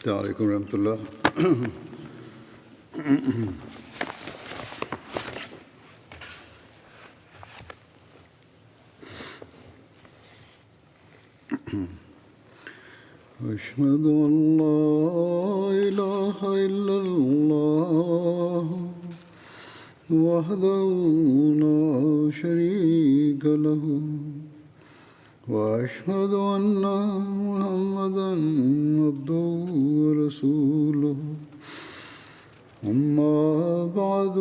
السلام عليكم ورحمة الله. أشهد أن لا إله إلا الله وحده لا شريك له وأشهد أن محمدا عبده ورسوله أما بعد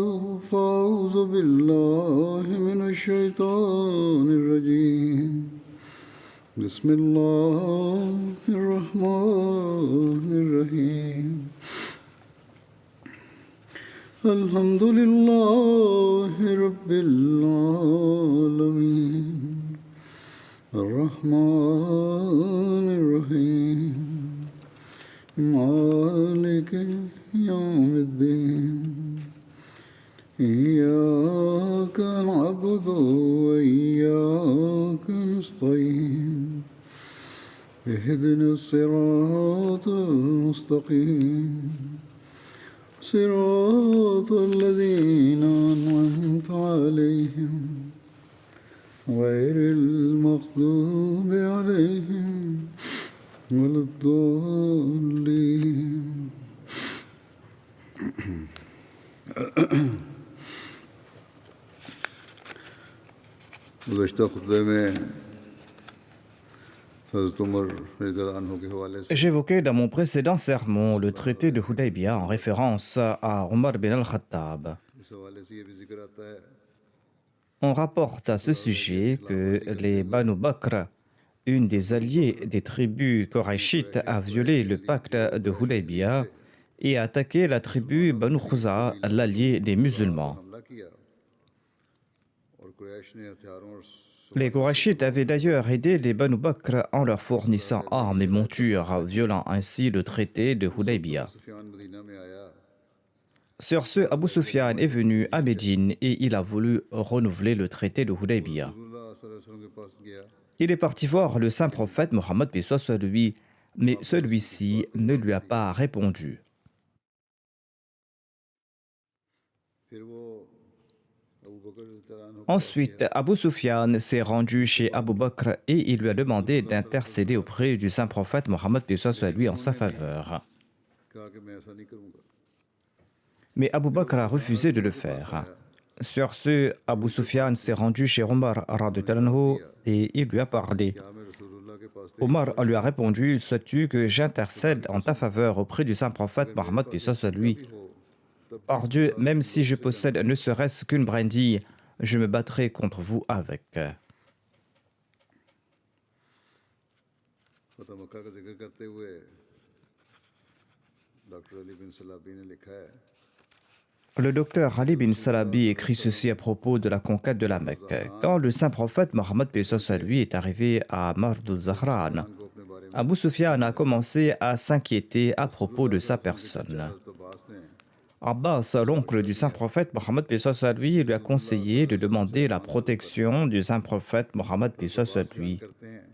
فأعوذ بالله من الشيطان الرجيم بسم الله الرحمن الرحيم الحمد لله رب العالمين الرحمن الرحيم مالك يوم الدين إياك نعبد وإياك نستعين اهدنا الصراط المستقيم صراط الذين أنعمت عليهم غير المغضوب عليهم ولا الضالين. गुज़श्ता खुतबे में हज़रत उमर रज़ियल्लाहु अन्हु के हवाले से J'évoquais dans mon précédent sermon le traité de Hudaybiyah en référence à Omar bin al-Khattab. इस हवाले से ये भी जिक्र आता है On rapporte à ce sujet que les Banu Bakr, une des alliées des tribus Qurayshites, a violé le pacte de Hudaybiyah et a attaqué la tribu Banu Khuza, l'allié des musulmans. हमला किया और कुरैश ने हथियारों और Les Qurayshites avaient d'ailleurs aidé les Banu Bakr en leur fournissant armes et montures, violant ainsi le traité de Hudaybiyah. Sufyan Medina में आया Sur ce, Abu Sufyan est venu à Médine et il a voulu renouveler le traité de Hudaybiyah. रसूलुल्लाह सल्लल्लाहु अलैहि वसल्लम के पास गया Il est parti voir le saint prophète Mohammed paix soit sur lui, mais celui-ci ne lui a pas répondu. फिर वो अबू बकर रज़ियल्लाहु अन्हु Ensuite, Abu Sufyan s'est rendu chez Abu Bakr et il lui a demandé d'intercéder auprès du saint prophète Mohammed paix soit sur lui en sa faveur. कहा कि मैं ऐसा नहीं करूंगा Mais Abu Bakr a refusé de le faire. Sur ce, Abu Sufyan s'est rendu chez Omar radhiyallahu anhu et il lui a parlé. क्या मैं रसूलुल्लाह के पास Omar lui a répondu: Sais-tu que j'intercède en ta faveur auprès du saint prophète Mohammed paix soit sur lui? Par Dieu, même si je possède ne serait-ce qu'une brindille, je me battrai contre vous avec. फतह मक्का का जिक्र करते हुए डॉक्टर अली बिन सलाबी ने लिखा है Le docteur Ali bin Salabi écrit ceci à propos de la conquête de la Mecque. Quand le saint prophète Mohammed paix soit sur lui est arrivé à Mardul Zahran, को अपने बारे में Abu Sufyan a commencé à s'inquiéter à propos de sa personne. हज़रत अब्बास ने Abbas, l'oncle du saint prophète Mohammed paix soit sur lui, lui a conseillé de demander la protection du saint prophète Mohammed paix soit sur lui. करते हैं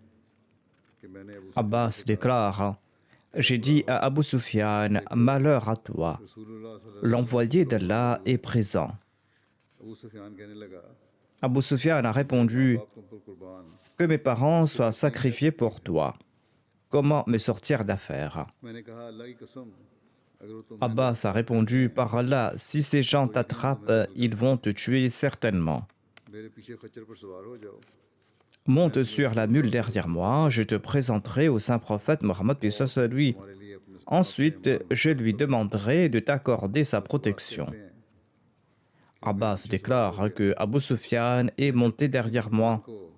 कि मैंने Abu Abbas déclare: J'ai dit à Abu Sufyan, malheur à toi, रसूलुल्लाह सल्लल्लाहु l'envoyé d'Allah est présent. Abu सुफियान कहने लगा Abu Sufyan a répondu: आप तुम पर कुर्बान Que mes parents soient sacrifiés pour toi. Comment me sortir d'affaire? मैंने कहा अल्लाह की कसम अगर वो तुम्हें Abbas a répondu: Par Allah, si ces gens t'attrapent, ils vont te tuer certainement. मेरे पीछे खच्चर पर सवार हो जाओ Monte sur la mule derrière moi, je te présenterai au saint prophète Mohammed paix soit sur lui. हमारे लिए अपने Ensuite, je lui demanderai de t'accorder sa protection. Abbas déclare que Abu Sufyan est monté derrière moi. को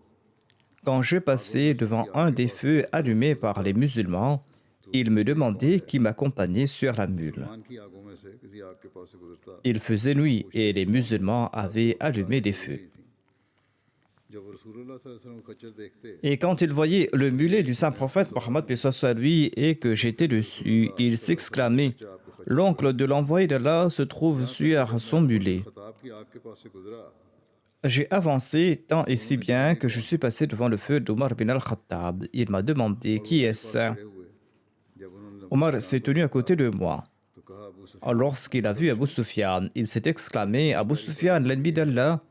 Quand je passais devant un des feux allumés par les musulmans, il me demandait qui m'accompagnait sur la mule. मान की आगों में से किसी आग के पास से गुजरता Il faisait nuit et les musulmans avaient allumé des feux. जब रसूलुल्लाह सल्लल्लाहु अलैहि वसल्लम को खच्चर देखते Et quand il voyait le mulet du saint prophète Mohammed paix soit sur lui et que j'étais dessus, il s'exclamait: L'oncle de l'envoyé d'Allah se trouve sur son mulet. खताब की आग के पास से गुजरा J'ai avancé tant et si bien que je suis passé devant le feu d'Omar bin al-Khattab. Il m'a demandé: Qui est-ce? खड़े हुए जब उन्होंने Omar s'est tenu à côté de moi. तो कहा Abu Lorsqu'il a vu Abu Sufyan, il s'est exclamé: Abu Sufyan, l'ennemi d'Allah,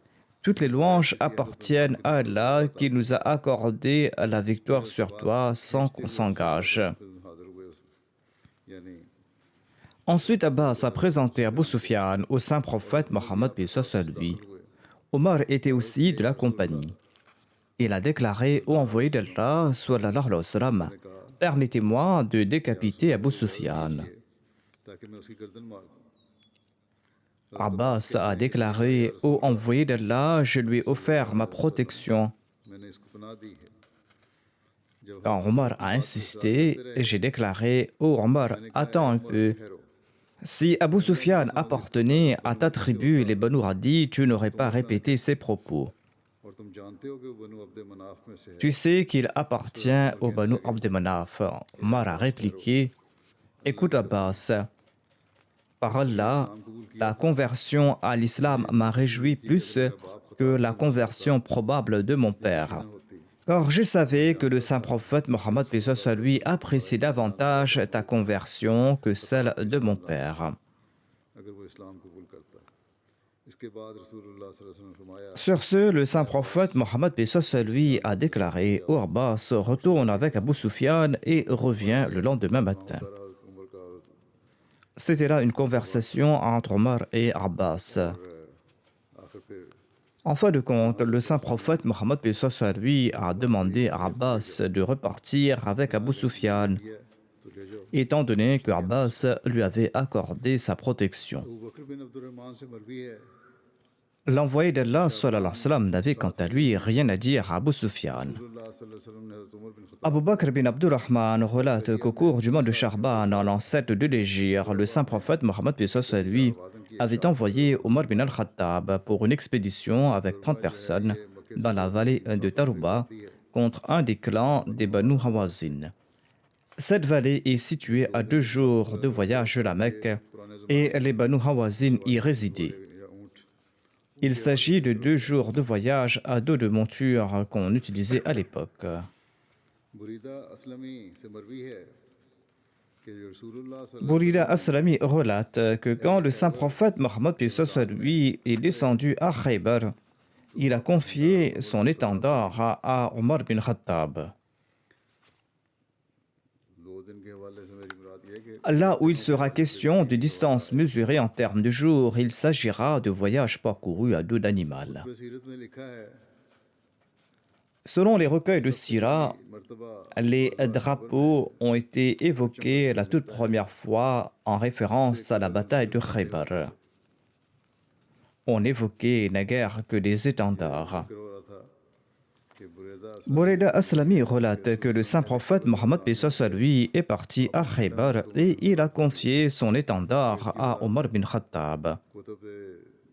toutes les louanges appartiennent à Allah qui nous a accordé la victoire sur toi sans qu'on s'engage. हाजिर हुए यानी Ensuite, Abbas a présenté Abu Sufyan au saint prophète Mohammed paix soit sur lui. Omar était aussi de la compagnie. Il a déclaré au envoyé d'Allah, sallallahu alayhi wa sallam, permettez-moi de décapiter Abu Sufyan. ताकि मैं उसकी गर्दन मार दूं Abbas a déclaré au envoyé d'Allah, je lui ai offert ma protection. मैंने इसको पनाह दी है जब Quand Omar a insisté, j'ai déclaré: Oh Omar, attends un peu. ठहरो Si Abu Sufyan appartenait à ta tribu, les Banu Hadi, tu n'aurais pas répété ces propos. और तुम जानते हो कि वो बनु अब्द मनाफ में से है Tu sais qu'il appartient au Banu Abd Manaf. Omar a répliqué: Écoute Abbas, par Allah, ta conversion à l'islam m'a réjoui plus que la conversion probable de mon père. Car je savais que le saint prophète Mohammed paix soit sur lui apprécie davantage ta conversion que celle de mon père. अगर वो इस्लाम कबूल करता इसके बाद रसूलुल्लाह सल्लल्लाहु अलैहि वसल्लम ने फरमाया Sur ce, le saint prophète Mohammed paix soit sur lui a déclaré: Ô Abbas, retourne avec Abu Sufyan et reviens le lendemain matin. सारा उम्र का और C'était là une conversation entre Omar et Abbas. आखिर फिर En fin de compte, le saint prophète Mohammed paix soit sur lui a demandé à Abbas de repartir avec Abu Sufyan, किया तो ले जाओ étant donné que Abbas lui avait accordé sa protection. Abu Bakr bin Abdurrahman से मरवी है L'envoyé d'Allah sallallahu alayhi wa sallam, n'avait quant à lui rien à dire à Abu Sufyan. रसूलुल्लाह सल्लल्लाहु अलैहि वसल्लम ने हज़रत Umar bin Khattab Abu Bakr bin Abdurrahman relate qu'au cours du mois de Charban, en l'an 7 de l'Hégire, le saint prophète Mohammed paix soit sur lui avait envoyé Omar bin al-Khattab pour une expédition avec 30 personnes dans la vallée de Tarouba contre un des clans des Banu Hawazin. Cette vallée est située à 2 jours de voyage de la Mecque et les Banu Hawazin y résidaient. या ऊंट Il s'agit de 2 jours de voyage à dos de monture qu'on utilisait à l'époque. बुरीदा असलमी से मरवी है कि रसूलुल्लाह सल्लल्लाहु Bourida Aslami relate que quand le saint prophète Mohammed paix soit sur lui est descendu à Khaybar, il a confié son étendard à Omar bin Khattab. दो दिन के हवाले से मेरी मुराद ये है कि Là où il sera question de distance mesurée en termes de jours, il s'agira de voyages parcourus à dos d'animal. सीरत में लिखा है Selon les recueils de Sira, मर्तबा les drapeaux ont été évoqués la toute première fois en référence à la bataille de Khaybar. On n'évoquait naguère que des étendards. हो रहा था कि बुरेदा Boureda Aslami relate que le saint prophète Mohammed paix soit sur lui est parti à Khaybar et il a confié son étendard à Omar bin Khattab. Qutub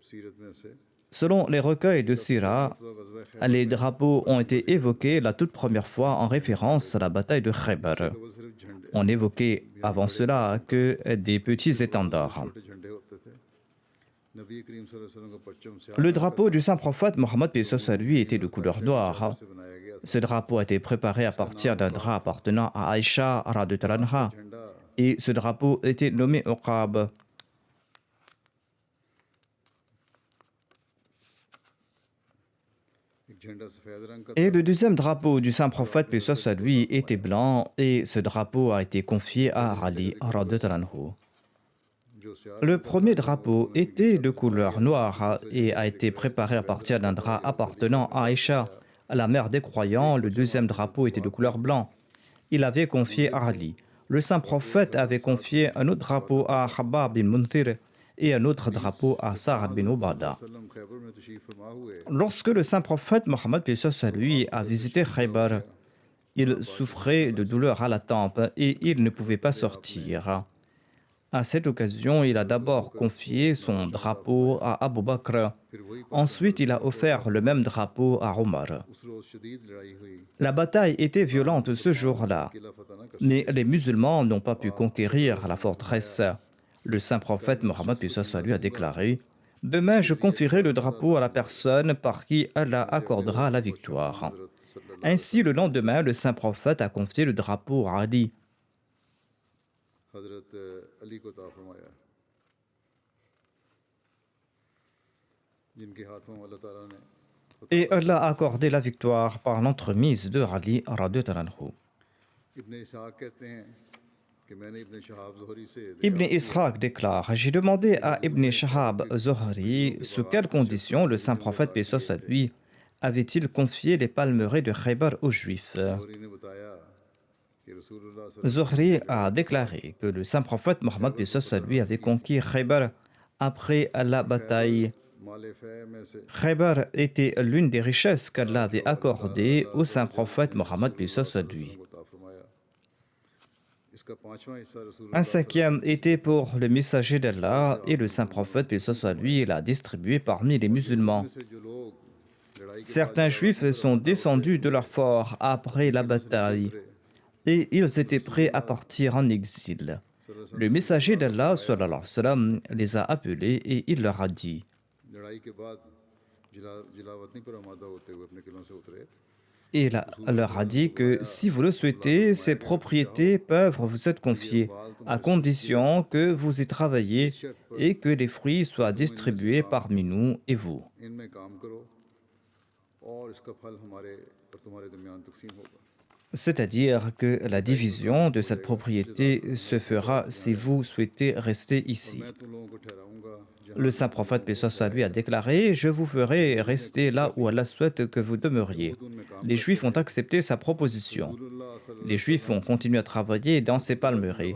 सीरत में से Selon les recueils de Sira, les drapeaux ont été évoqués la toute première fois en référence à la bataille de Khaybar. केवल सिर्फ झंडे On n'évoquait avant cela que des petits étendards. छोटे झंडे होते थे नबी करीम सल्लल्लाहु अलैहि वसल्लम का परचम से Le drapeau du saint prophète Mohammed paix soit sur lui était de couleur noire. से बनाया गया था Ce drapeau a été préparé à partir d'un drap appartenant à Aïcha radhiyallahu anha, झंडा et ce drapeau était nommé Uqab. एक झंडा सफेद रंग का Et le deuxième drapeau du saint prophète paix soit sur lui était blanc, et ce drapeau a été confié à Ali radhiyallahu anhu. जो सियार Le premier drapeau était de couleur noire et a été préparé à partir d'un drap appartenant à Aïcha, à la mère des croyants. Le deuxième drapeau était de couleur blanc. Il avait confié à Ali. Le saint prophète avait confié un autre drapeau à Habab bin Muntir et un autre drapeau à Sa'ad bin Ubada. वसल्लम खैबर में तशरीफ फरमा हुए Lorsque le saint prophète Mohammed paix soit sur lui a visité Khaybar, il souffrait de douleurs à la tempe et il ne pouvait pas sortir. À cette occasion, il a d'abord confié son drapeau à Abu Bakr. फिर वही Ensuite, il a offert le même drapeau à Omar. उस रोज शदीद लड़ाई हुई La bataille était violente ce jour-là, किला फतह न कर mais les musulmans n'ont pas pu conquérir la forteresse. Le saint prophète Mohammed paix soit sur lui a déclaré: Demain, je confierai le drapeau à la personne par qui Allah accordera la victoire. Ainsi, le lendemain, le saint prophète a confié le drapeau à Ali. हज़रत अली को अता फरमाया, जिनके हाथों अल्लाह ताला ने Et Allah a accordé la victoire par l'entremise de Ali radhiyallahu anhu. इब्न इसहाक कहते हैं कि मैंने इब्न शहाब ज़ुहरी से Ibn दरियाफ्त किया Ishaq déclare: J'ai demandé à Ibn Shahab Zohri sous quelles conditions le saint prophète, paix soit sur lui, avait-il confié les palmeraies de Khaybar aux Juifs. Zuhri ने बताया कि रसूलुल्लाह सल्लल्लाहु अलैहि Zohri a déclaré que le saint prophète Mohammed, paix soit sur lui, avait conquis Khaybar après la bataille. वसल्लम माले फ़ै में से Khaybar était l'une des richesses qu'Allah avait accordées au saint prophète Mohammed, paix soit sur lui. को अता फरमाया। इसका पांचवा हिस्सा Un रसूलुल्लाह cinquième était pour le messager d'Allah et le saint prophète, paix soit sur lui, l'a distribué parmi les musulmans. से जो लोग लड़ाई के Certains juifs sont descendus de leur fort après la bataille et ils étaient prêts à partir en exil. Le messager d'Allah sallallahu alayhi wa sallam, les a appelés et il leur a dit: लड़ाई के बाद जिलावतनी पर आमादा होते हुए अपने किलों से उतरे। Il leur a dit que si vous le souhaitez, ces propriétés peuvent vous être confiées, à condition que vous y travaillez et que les fruits soient distribués parmi nous et vous. इनमें काम करो और इसका फल हमारे और तुम्हारे दरमियान तकसीम होगा। C'est-à-dire que la division de cette propriété se fera si vous souhaitez rester ici. मैं तुम लोगों को ठहराऊंगा जहाँ Le saint prophète, paix soit sur lui, a déclaré: Je vous ferai rester là où Allah souhaite que vous demeuriez. Les Juifs ont accepté sa proposition. Les Juifs ont continué à travailler dans ces palmeraies.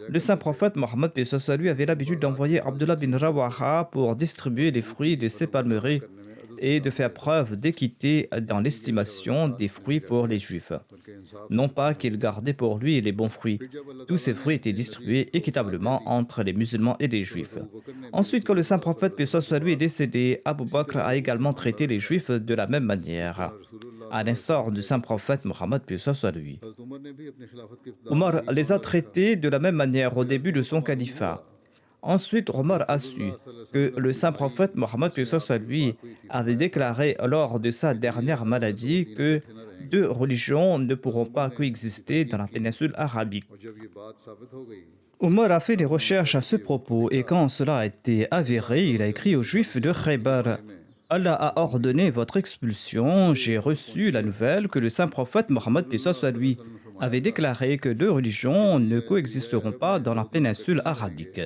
Le saint prophète Mohammed, paix soit sur lui, avait l'habitude d'envoyer Abdullah bin Rawaha pour distribuer les fruits de ces palmeraies et de faire preuve d'équité dans l'estimation des fruits pour les Juifs. Non pas qu'il gardait pour lui les bons fruits. Tous ces fruits étaient distribués équitablement entre les musulmans et les Juifs. Ensuite, quand le saint prophète, paix soit sur lui, est décédé, Abu Bakr a également traité les Juifs de la même manière, à l'instar du saint prophète Mohammed, paix soit sur lui. हज़रत उमर ने भी अपनी खिलाफत के इब्तिदा Omar les a traités de la même manière au début de son califat. Ensuite, Omar a su que le saint prophète Mohammed, paix soit sur lui, avait déclaré lors de sa dernière maladie que deux religions ne pourront pas coexister dans la péninsule arabique. और जब ये बात साबित हो गई Omar a fait des recherches à ce propos et quand cela a été avéré, il a écrit aux Juifs de Khaybar: Allah a ordonné votre expulsion. J'ai reçu la nouvelle que le saint prophète Mohammed, paix soit sur lui, avait déclaré que deux religions ne coexisteront pas dans la péninsule arabique.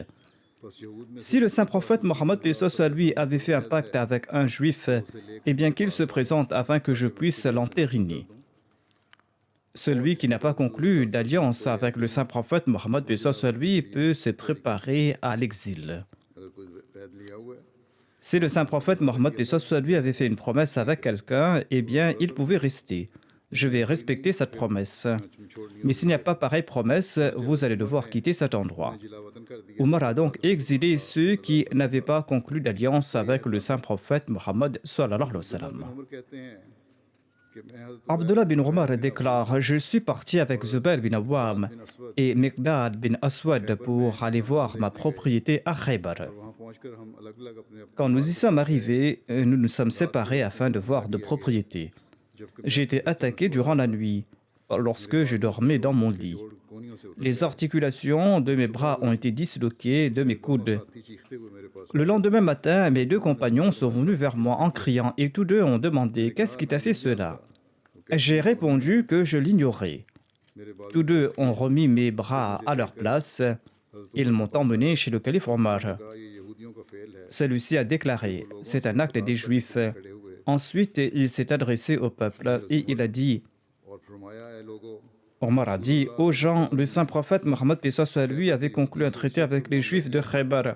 बस यहूद में Si le saint prophète Mohammed, paix soit sur lui, avait fait un pacte avec un juif, eh bien qu'il se présente afin que je puisse l'entériner. Celui qui n'a pas conclu d'alliance avec le saint prophète Mohammed, paix soit sur lui, peut se préparer à l'exil. अगर कोई पैद लिया हुआ है Si le saint prophète Mohammed, paix soit sur lui, avait fait une promesse avec quelqu'un, eh bien il pouvait rester. Je vais respecter cette promesse. Mais s'il n'y a pas pareille promesse, vous allez devoir quitter cet endroit. जिलावतन कर दिया। Omar a donc exilé ceux qui n'avaient pas conclu d'alliance avec le saint prophète Mohammed sallallahu alayhi wa sallam. Umar कहते हैं कि मैं हज़रत Abdullah bin Omar déclare: Je suis parti avec Zubair bin Awam et Miqdad bin Aswad pour aller voir ma propriété à Khaybar. वहाँ पहुंचकर हम अलग-अलग अपने Quand nous y sommes arrivés, nous nous sommes séparés afin de voir de propriétés. J'ai été attaqué durant la nuit, lorsque je dormais dans mon lit. कोनियों से Les articulations de mes bras ont été disloquées de mes coudes. उतरती चीखते हुए मेरे पास Le lendemain matin, mes deux compagnons sont venus vers moi en criant et tous deux ont demandé: Qu'est-ce qui t'a fait cela? J'ai répondu que je l'ignorais. मेरे बाद Tous deux ont remis mes bras à leur place. Ils m'ont emmené chez le calife Omar. का ये यहूदियों का फेल है Celui-ci a déclaré: C'est un acte des Juifs. खड़े हुए Ensuite, il s'est adressé au peuple et il a dit: और फरमाया है लोगों Omar a dit aux gens: Le saint prophète Mohammed, paix soit sur lui, avait conclu un traité avec les Juifs de Khaybar,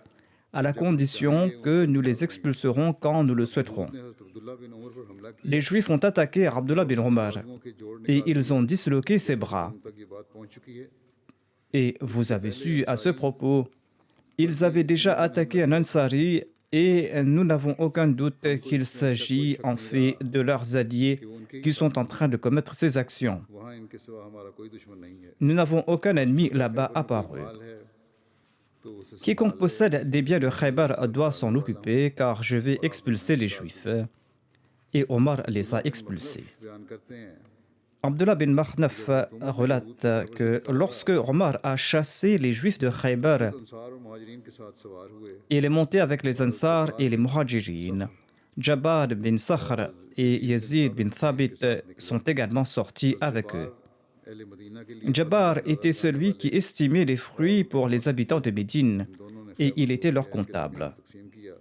à la condition que nous les expulserons quand nous le souhaiterons. ने हज़रत अब्दुल्ला बिन उमर पर हमला किया Les Juifs ont attaqué Abdullah bin Omar लोगों के जोड़ et ils ont disloqué ses bras. तक ये बात पहुंच चुकी है। Et vous avez su à ce propos, ils avaient déjà attaqué un Ansari et nous n'avons aucun doute qu'il s'agit en fait de leurs alliés qui sont en train de commettre ces actions. वहाँ इनके सिवा हमारा कोई दुश्मन नहीं है। Nous n'avons aucun ennemi là-bas à part eux. हाल है तो उसे Quiconque possède des biens de Khaybar doit s'en occuper car je vais expulser les Juifs. Et Omar les a expulsés. बयान करते हैं Abdullah bin Makhnaf relate que lorsque Omar a chassé les Juifs de Khaybar, Ansar और महाजरीन के साथ सवार हुए il est monté avec les Ansar et les Muhajirin. Jabbar bin Sakhr et Yazid bin Thabit sont également sortis avec eux. अहले मदीना के लिए Jabbar était celui qui estimait les fruits pour les habitants de Médine दोनों ने et il était leur comptable. तकसीम किया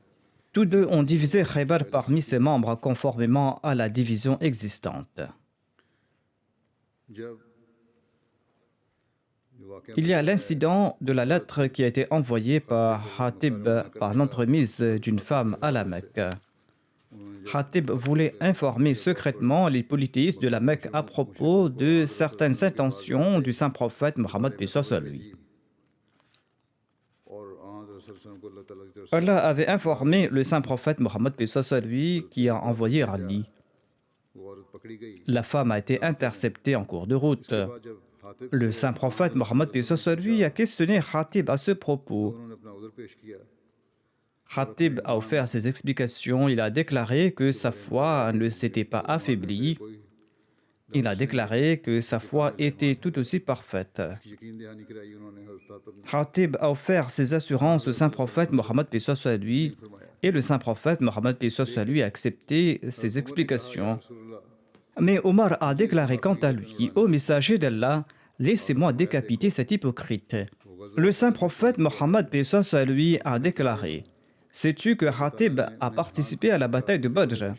Tous deux ont divisé Khaybar parmi ses membres conformément à la division existante. जब जो वाकया Il y a l'incident de la lettre qui a été envoyée par Hatib par l'entremise d'une femme à la Mecque. Hatib voulait informer secrètement les polythéistes de la Mecque à propos de certaines intentions du saint prophète Mohammed paix soit lui. और को अल्लाह ताला की तरफ से Allah avait informé le saint prophète Mohammed paix soit lui qui a envoyé Ali. वो औरत पकड़ी गई La femme a été interceptée en cours de route. बाद जब Hatib Le saint prophète Mohammed paix soit lui a questionné Hatib à ce propos. उन्होंने अपना उधर पेश किया Hatib a offert ses explications. Il a déclaré que sa foi ne s'était pas affaiblie. कोई Il a déclaré que sa foi était tout aussi parfaite. की यकीन दहानी कराई उन्होंने हज़रत हातिब ने Hatib a offert ses assurances au saint prophète Mohammed paix soit lui et le saint prophète Mohammed paix soit lui a accepté ses explications. रसूलुल्लाह Mais Omar a déclaré quant à lui, ô messager d'Allah, laissez-moi décapiter cet hypocrite. Le saint prophète Mohammed paix soit lui a déclaré, sais-tu que Hatib a participé à la bataille de Badr?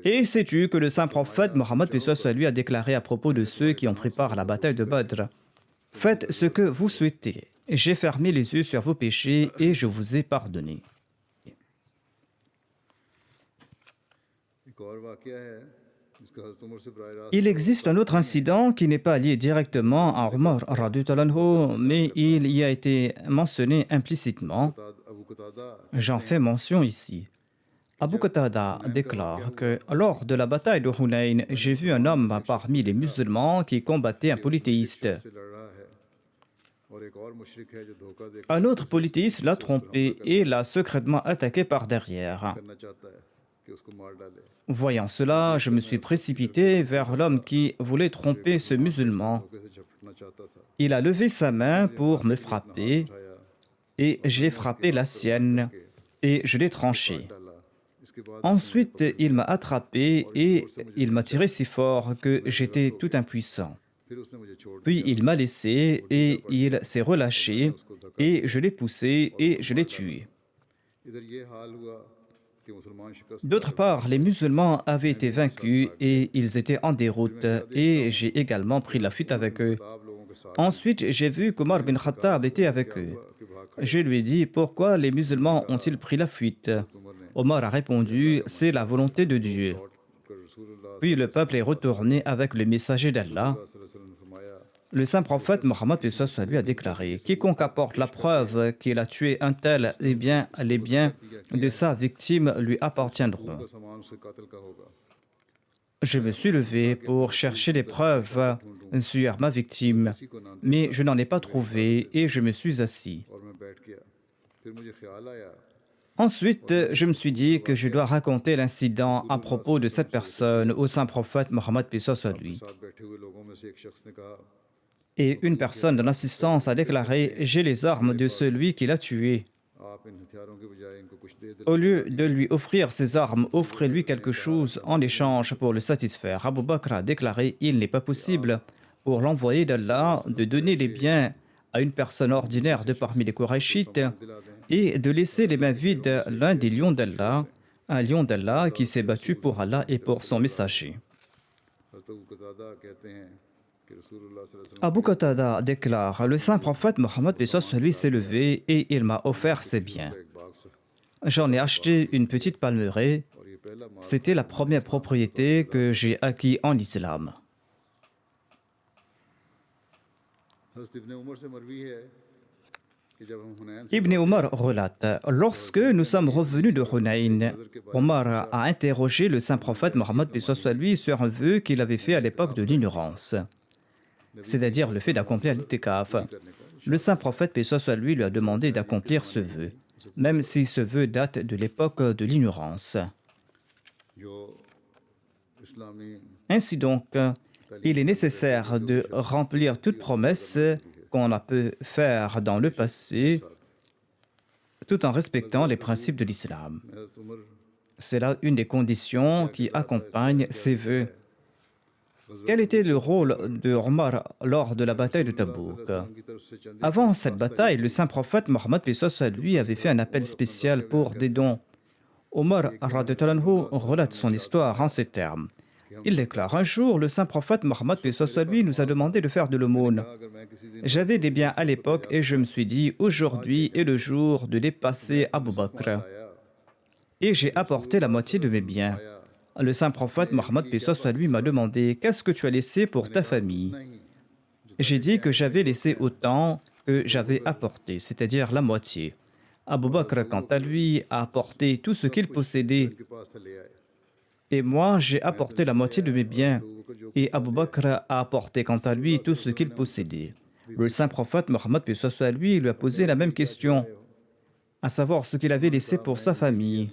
Et sais-tu que le saint prophète Mohammed paix soit lui a déclaré à propos de ceux qui ont pris part à la bataille de Badr? Faites ce que vous souhaitez. J'ai fermé les yeux sur vos péchés et je vous ai pardonné. एक और वाकया है जिसका हज़रत उमर से बराह रास्त Il existe un autre incident qui n'est pas lié directement à Omar radhiyallahu anhu, mais il y a été mentionné implicitement. Abu Qatada J'en fais mention ici. Abu Qatada déclare que lors de la bataille de Hunayn, j'ai vu un homme parmi les musulmans qui combattait un polythéiste. से लड़ रहा है और एक और मुशरिक है जो धोखा दे Un autre polythéiste l'a trompé et l'a secrètement attaqué par derrière. करना चाहता है कि उसको मार डाले Voyant cela, je me suis précipité vers l'homme qui voulait tromper ce musulman. धोखे से झपटना चाहता था Il a levé sa main pour me frapper उठाया et j'ai frappé la sienne et je l'ai tranché. डाला इसके बाद Ensuite, il m'a attrapé et il m'a tiré si fort que j'étais tout impuissant. फिर उसने मुझे छोड़ Puis il m'a laissé et il s'est relâché et je l'ai poussé et je l'ai tué. इधर ये हाल हुआ कि मुसलमान शिकस्त D'autre part, les musulmans avaient été vaincus et ils étaient en déroute et j'ai également pris la fuite avec eux. ताब लोगों के साथ Ensuite, j'ai vu qu'Omar bin Khattab était avec eux. कि भाग Je lui ai dit, pourquoi les musulmans ont-ils pris la fuite? Umar ने Omar a répondu, c'est la volonté de Dieu. कर रसूलुल्लाह Puis le peuple est retourné avec le messager d'Allah. सल्लल्लाहु अलैहि वसल्लम ने फरमाया Le saint prophète Mohammed paix soit lui a déclaré, quiconque apporte la preuve qu'il a tué un tel, eh bien, les biens de sa victime lui appartiendront. का सामान उसके कातिल का होगा Je me suis levé pour chercher des preuves sur ma victime, mais je n'en ai pas trouvé et je me suis assis. और मैं बैठ गया फिर मुझे ख्याल आया Ensuite, je me suis dit que je dois raconter l'incident à propos de cette personne au saint prophète Mohammed paix soit lui. साथ बैठे हुए लोगों में से एक शख्स ने कहा Et une personne de l'assistance a déclaré, j'ai les armes de celui qui l'a tué. आप इन हथियारों के बजाय इनको कुछ दे दे Au lieu de lui offrir ses armes, offrez-lui quelque chose en échange pour le satisfaire. Abu Bakr a déclaré, il n'est pas possible pour l'envoyé d'Allah de donner les biens à une personne ordinaire de parmi les Qurayshites et de laisser les mains vides l'un des lions d'Allah, un lion d'Allah qui s'est battu pour Allah et pour son messager. हज़रत अबू कतादा कहते हैं कि रसूलुल्लाह सल्लल्लाहु अलैहि वसल्लम Abu Qatada déclare, le saint prophète Mohammed paix soit lui s'est levé et il m'a offert ses biens. एक बाग से J'en ai acheté une petite palmeraie. और ये पहला माल C'était la première propriété que j'ai acquis en islam. हज़रत इब्ने उमर से मरवी है कि जब हम हुनैन से Ibn Omar relate, lorsque nous sommes revenus de Hunayn, Omar a interrogé le saint prophète Mohammed paix soit lui sur un vœu qu'il avait fait à l'époque de l'ignorance, c'est-à-dire le fait d'accomplir l'itikaf. Le saint prophète paix soit lui lui a demandé d'accomplir ce vœu, même si ce vœu date de l'époque de l'ignorance. जो इस्लामी Ainsi donc, il est nécessaire de remplir toute promesse qu'on a pu faire dans le passé tout en respectant les principes de l'islam. C'est là une des conditions qui accompagnent ces vœux. Quel était le rôle de Omar lors de la bataille de Tabouk? Avant cette bataille, le saint prophète Mohammed lui avait fait un appel spécial pour des dons. Omar radhiyallahu anhu relate son histoire en ces termes. Il déclare: un jour, le saint prophète Mohammed lui nous a demandé de faire de l'aumône. J'avais des biens à l'époque et je me suis dit: aujourd'hui est le jour de dépasser Abu Bakr. Et j'ai apporté la moitié de mes biens. Le saint prophète Mohammed lui m'a demandé: qu'est-ce que tu as laissé pour ta famille? J'ai dit que j'avais laissé autant que j'avais apporté, c'est-à-dire la moitié. Abu Bakr, quant à lui, a apporté tout ce qu'il possédait. Et moi, j'ai apporté la moitié de mes biens. Et Abu Bakr a apporté, quant à lui, tout ce qu'il possédait. Le saint prophète Mohammed lui a posé la même question, à savoir ce qu'il avait laissé pour sa famille.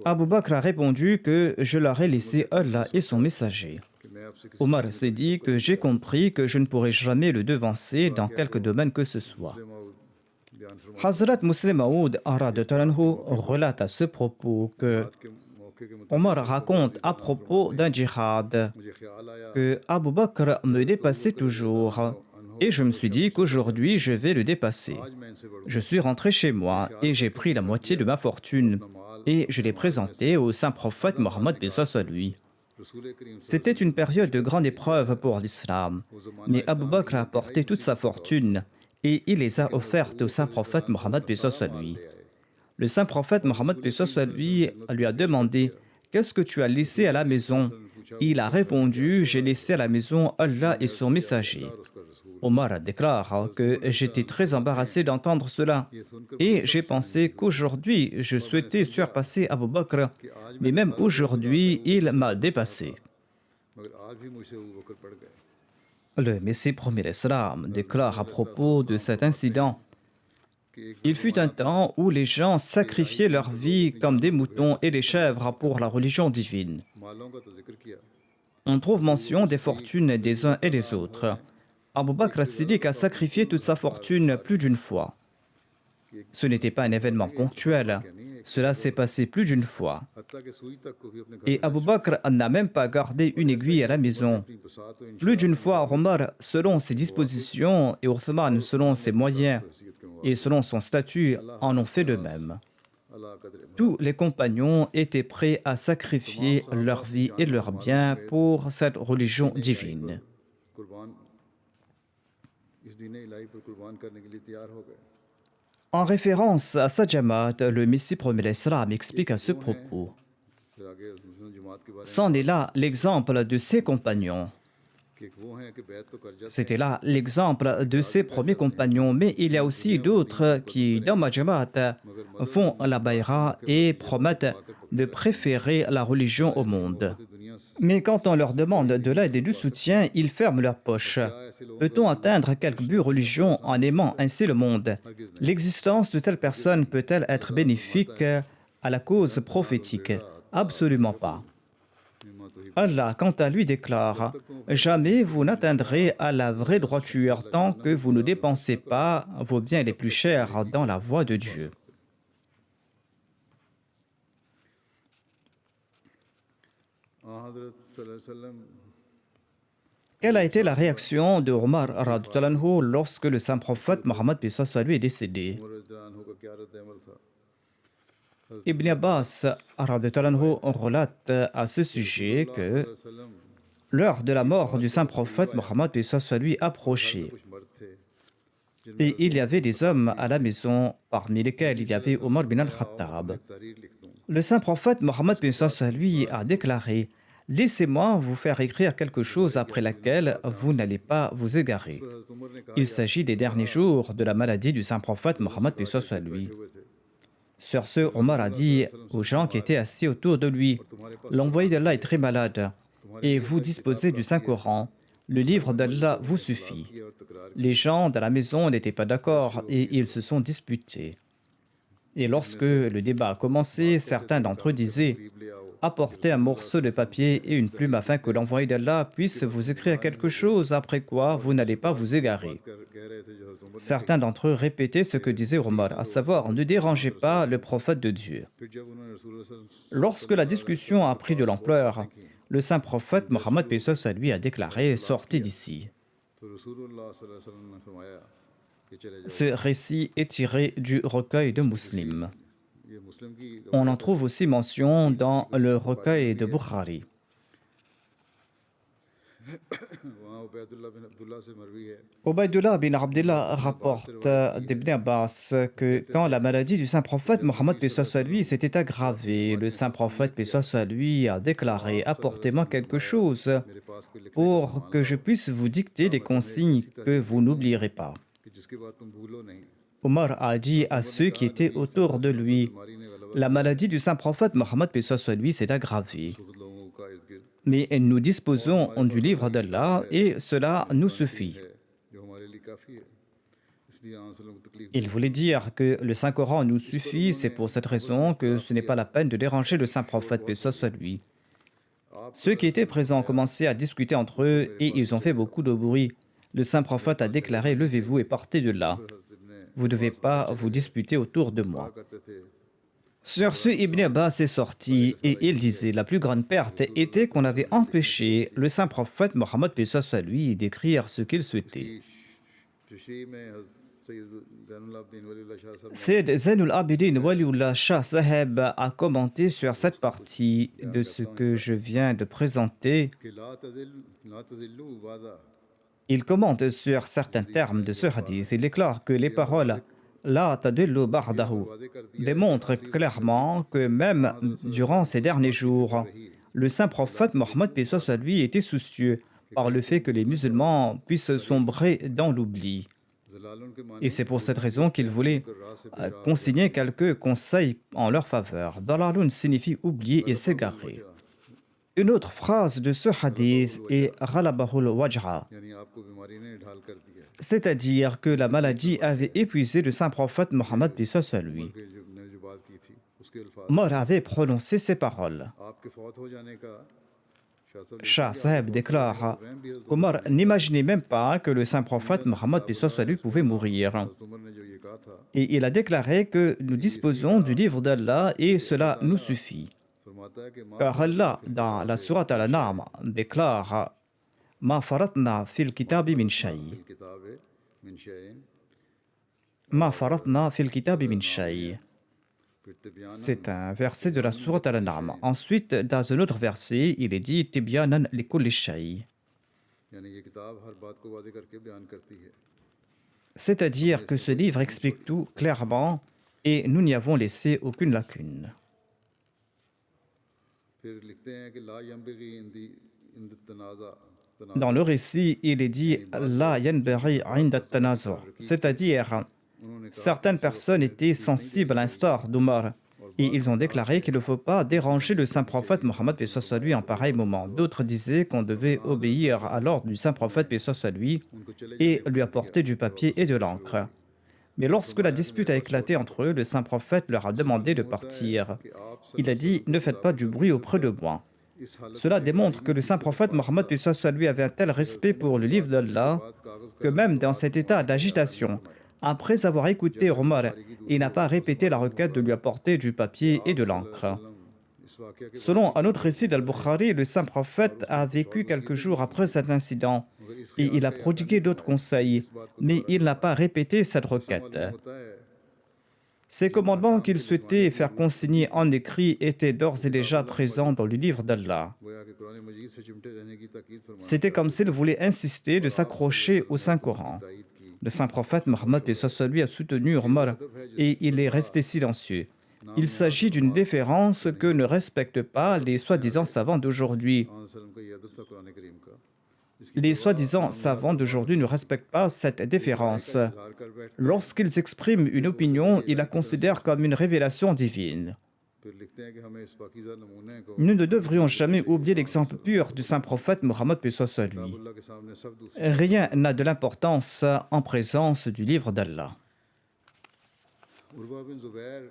Abu Bakr a répondu que je leur ai laissé Allah et son messager. Omar s'est dit que j'ai compris que je ne pourrais jamais le devancer dans quelque domaine que ce soit. Hazrat Muslim Maud relate à ce propos que Omar raconte à propos d'un djihad que Abu Bakr me dépassait toujours et je me suis dit qu'aujourd'hui je vais le dépasser. Je suis rentré chez moi et j'ai pris la moitié de ma fortune et je l'ai présentée au saint prophète Mohammed lui. C'était une période de grande épreuve pour l'islam, mais Abu Bakr a apporté toute sa fortune et il les a offertes au saint prophète Mohammed lui. Le saint prophète Mohammed lui a demandé: qu'est-ce que tu as laissé à la maison? Il a répondu: j'ai laissé à la maison Allah et son messager. Omar déclare que j'étais très embarrassé d'entendre cela et j'ai pensé qu'aujourd'hui je souhaitais surpasser Abu Bakr, mais même aujourd'hui il m'a dépassé. Le Messie premier l'Islam déclare à propos de cet incident: il fut un temps où les gens sacrifiaient leur vie comme des moutons et des chèvres pour la religion divine. On trouve mention des fortunes des uns et des autres. Abu Bakr as-Siddiq a sacrifié toute sa fortune plus d'une fois. Ce n'était pas un événement ponctuel. Cela s'est passé plus d'une fois. Et Abu Bakr n'a même pas gardé une aiguille à la maison. Plus d'une fois, Omar, selon ses dispositions, et Othman, selon ses moyens et selon son statut, en ont fait de même. Tous les compagnons étaient prêts à sacrifier leur vie et leurs biens pour cette religion divine. En référence à sa Jamaat, le Messie premier l'Islam explique à ce propos: c'en est là l'exemple de ses compagnons. C'était là l'exemple de ses premiers compagnons, mais il y a aussi d'autres qui, dans ma Jamaat, font la bayra et promettent de préférer la religion au monde. Mais quand on leur demande de l'aide et du soutien, ils ferment leurs poches. Peut-on atteindre quelque but religion en aimant ainsi le monde? L'existence de telles personnes peut-elle être bénéfique à la cause prophétique? Absolument pas. Allah, quant à lui, déclare: jamais vous n'atteindrez à la vraie droiture tant que vous ne dépensez pas vos biens les plus chers dans la voie de Dieu. Quelle a été la réaction de Omar radhiyallahu anhu lorsque le saint prophète Mohammed lui est décédé? Ibn Abbas radhiyallahu anhu relate à ce sujet que l'heure de la mort du saint prophète Mohammed lui approchait. Et il y avait des hommes à la maison, parmi lesquels il y avait Omar bin al-Khattab. Le saint prophète Mohammed lui a déclaré: laissez-moi vous faire écrire quelque chose après laquelle vous n'allez pas vous égarer. Il s'agit des derniers jours de la maladie du saint prophète Mohammed lui. Sur ce, Omar a dit aux gens qui étaient assis autour de lui: l'envoyé d'Allah est très malade et vous disposez du Saint-Coran. Le livre d'Allah vous suffit. Les gens de la maison n'étaient pas d'accord et ils se sont disputés. Et lorsque le débat a commencé, certains d'entre eux disaient: apportez un morceau de papier et une plume afin que l'envoyé d'Allah puisse vous écrire quelque chose, après quoi vous n'allez pas vous égarer. Certains d'entre eux répétaient ce que disait Omar, à savoir: ne dérangez pas le prophète de Dieu. Lorsque la discussion a pris de l'ampleur, le saint prophète Mohammed paix soit sur lui a déclaré: sortez d'ici. Ce récit est tiré du recueil de Muslim. On en trouve aussi mention dans le recueil de Bukhari. Ubaydullah bin Abdullah rapporte d'Ibn Abbas que quand la maladie du saint prophète Mohammed paix soit sur lui s'était aggravée, le saint prophète paix soit sur lui a déclaré: apportez-moi quelque chose pour que je puisse vous dicter des consignes que vous n'oublierez pas. Omar a dit à ceux qui étaient autour de lui: la maladie du saint prophète Mohammed paix soit sur lui s'est aggravée. Mais nous disposons du livre d'Allah et cela nous suffit. Il voulait dire que le Saint-Coran nous suffit, c'est pour cette raison que ce n'est pas la peine de déranger le saint prophète paix soit sur lui. Ceux qui étaient présents ont commencé à discuter entre eux et ils ont fait beaucoup de bruit. Le saint prophète a déclaré: levez-vous et partez de là. Vous ne devez pas vous disputer autour de moi. Sur ce, Ibn Abbas est sorti et il disait: la plus grande perte était qu'on avait empêché le saint prophète Mohammed paix soit sur lui d'écrire ce qu'il souhaitait. Sayyid Zainul Abidin Waliullah Shah Saheb a commenté sur cette partie de ce que je viens de présenter. Il commente sur certains termes de ce hadith. Il déclare que les paroles La tadillu ba'dahu démontrent clairement que même durant ces derniers jours, le saint prophète Mohammed paix soit sur lui était soucieux par le fait que les musulmans puissent sombrer dans l'oubli. Et c'est pour cette raison qu'il voulait consigner quelques conseils en leur faveur. Dalalun signifie oublier et s'égarer. Une autre phrase de ce hadith est Ghalabahul wajha, c'est-à-dire que la maladie avait épuisé le saint prophète Mohammed paix soit sur lui. Omar avait prononcé ces paroles. Shah Saheb déclare qu'Omar n'imaginait même pas que le saint prophète Mohammed paix soit sur lui pouvait mourir. Et il a déclaré que nous disposons du livre d'Allah et cela nous suffit. Car Allah, dans la sourate Al-An'am, déclare: Ma faratna fil kitabi min shay. Ma faratna fil kitabi min shay. C'est un verset de la sourate Al-An'am. Ensuite, dans un autre verset, il est dit: Tibyanan li kulli shay. C'est-à-dire que ce livre explique tout clairement et nous n'y avons laissé aucune lacune. Dans le récit, il est dit La yanbaghi 'inda at-tanazu', c'est-à-dire certaines personnes étaient sensibles à l'instar d'Omar et ils ont déclaré qu'il ne faut pas déranger le saint prophète Mohammed paix soit sur lui en pareil moment. D'autres disaient qu'on devait obéir à l'ordre du saint prophète paix soit sur lui et lui apporter du papier et de l'encre. Mais lorsque la dispute a éclaté entre eux, le saint prophète leur a demandé de partir. Il a dit: ne faites pas du bruit auprès de moi. Cela démontre que le saint prophète Mohammed paix soit sur lui avait un tel respect pour le livre d'Allah que même dans cet état d'agitation, après avoir écouté Omar, il n'a pas répété la requête de lui apporter du papier et de l'encre. Selon un autre récit d'Al-Bukhari, le saint prophète a vécu quelques jours après cet incident et il a prodigué d'autres conseils, mais il n'a pas répété cette requête. Ces commandements qu'il souhaitait faire consigner en écrit étaient d'ores et déjà présents dans le livre d'Allah. C'était comme s'il voulait insister de s'accrocher au Saint-Coran. Le saint prophète Mohammed paix soit sur lui a soutenu Omar et il est resté silencieux. Il s'agit d'une déférence que ne respectent pas les soi-disant savants d'aujourd'hui. Les soi-disant savants d'aujourd'hui ne respectent pas cette déférence. Lorsqu'ils expriment une opinion, ils la considèrent comme une révélation divine. Nous ne devrions jamais oublier l'exemple pur du saint prophète Mohammed paix soit sur lui. Rien n'a de l'importance en présence du livre d'Allah. Urwa बिन ज़ुबैर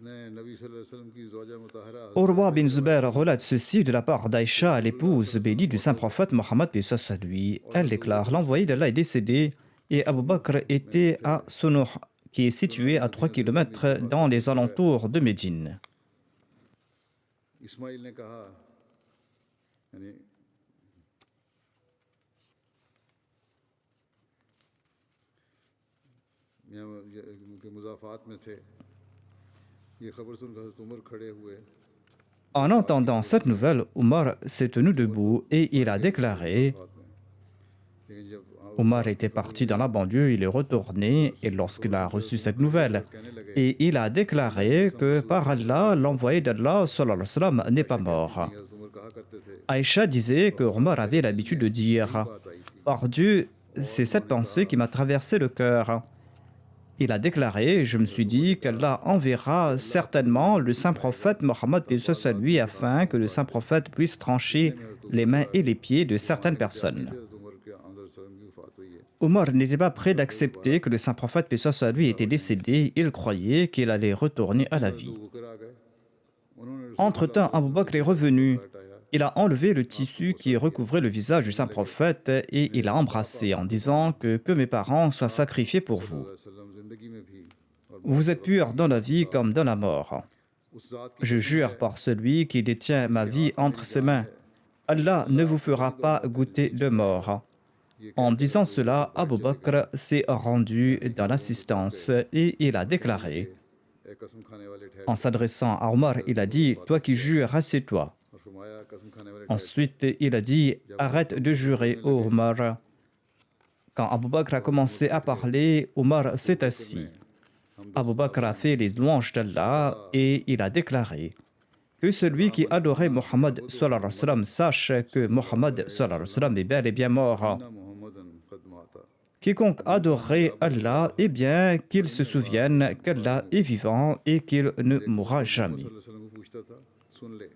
ने नबी सल्लल्लाहु अलैहि वसल्लम की ज़ौजा मुताहरा Urwa bin Zubair relate ceci de la part d'Aïcha, l'épouse bénie du saint prophète Mohammed paix soit sur lui. Elle déclare: l'envoyé d'Allah est décédé et Abu Bakr était à Sunouh, qui est situé à 3 kilomètres dans les alentours de Médine. Ismail ने कहा यानी के मुज़ाफ़ात में थे ये खबर सुनकर हज़रत उमर खड़े हुए En entendant cette nouvelle, Omar s'est tenu debout et il a déclaré: मुज़ाफ़ात में लेकिन जब Omar était parti dans la banlieue, il est retourné et lorsqu'il a reçu cette nouvelle, et il a déclaré que par Allah, l'envoyé d'Allah sallallahu alayhi wa sallam, n'est pas mort. हज़रत उमर कहा करते थे Aïcha disait que Omar avait l'habitude de dire: बात आई थी par Dieu, c'est cette pensée qui m'a traversé le cœur. Il a déclaré: je me suis dit qu'Allah enverra certainement le saint prophète Mohammed paix soit sur lui afin que le saint prophète puisse trancher les mains et les pieds de certaines personnes. हज़रत उमर के अंदर सल्लम की वफ़ात हुई है Omar n'était pas prêt d'accepter que le saint prophète paix soit sur lui était décédé. Il croyait qu'il allait retourner à la vie. तो बकर आ गए उन्होंने Entre-temps, Abu Bakr est revenu. Il a enlevé le tissu qui recouvrait le visage du saint prophète et il a embrassé en disant que mes parents soient sacrifiés pour vous. वसल्लम ज़िंदगी में भी और Vous êtes purs dans la vie comme dans la mort. उस ज़ात की Je jure par celui qui détient ma vie entre ses mains. Allah ne vous fera pas goûter de mort. En disant cela, Abu Bakr s'est rendu dans l'assistance et il a déclaré, ए कसम खाने वाले ठहर en s'adressant à Omar, il a dit: toi qui jures, assieds-toi. और फरमाया कसम खाने वाले Ensuite, il a dit: arrête de jurer, ô Omar. Quand Abu Bakr a commencé à parler, Omar s'est assis. Abu Bakr a fait les louanges d'Allah et il a déclaré que celui qui adorait Mohammed sallallahu alayhi wa sallam sache que Mohammed sallallahu alayhi wa sallam est bel et bien mort. ना मोहम्मदन कद माता Quiconque adorerait Allah, eh bien qu'il se souvienne qu'Allah est vivant et qu'il ne mourra jamais. सल्लल्लाहु अलैहि वसल्लम को पूछता था सुन ले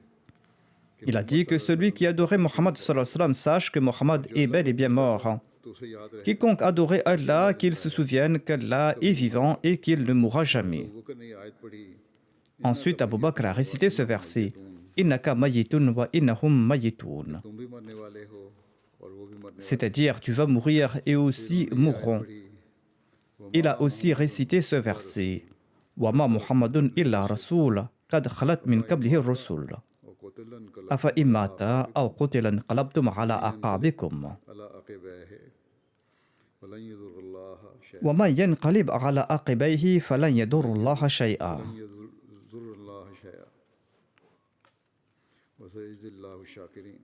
Il a dit que celui qui adorait Mohammed sallallahu alayhi wa sallam sache que Mohammed est bel et bien mort. तो उसे याद रहे Quiconque adorait Allah, qu'il se souvienne qu'Allah est vivant et qu'il ne mourra jamais. बकर ने ये आयत पढ़ी Ensuite, Abu Bakr a récité ce verset: Innaka mayitun wa innahum mayitun. तुम भी मरने वाले हो और वो भी मरने C'est-à-dire, tu vas mourir et aussi mourront. पड़ी Il a aussi récité ce verset: Wa ma Muhammadun illa rasoul, qad khalat min qablihi rusul. और कोतलन कल Afa immata aw qutilan qalabtum ala aqabikum. अला अक़िबैह वलन यज़ुरुल्लाह शैअन Wa man yanqalib ala aqibayhi falan yadurrullaha shay'a. यज़ुरुल्लाह शैअन वसयजिल्लाहु शाकिरीन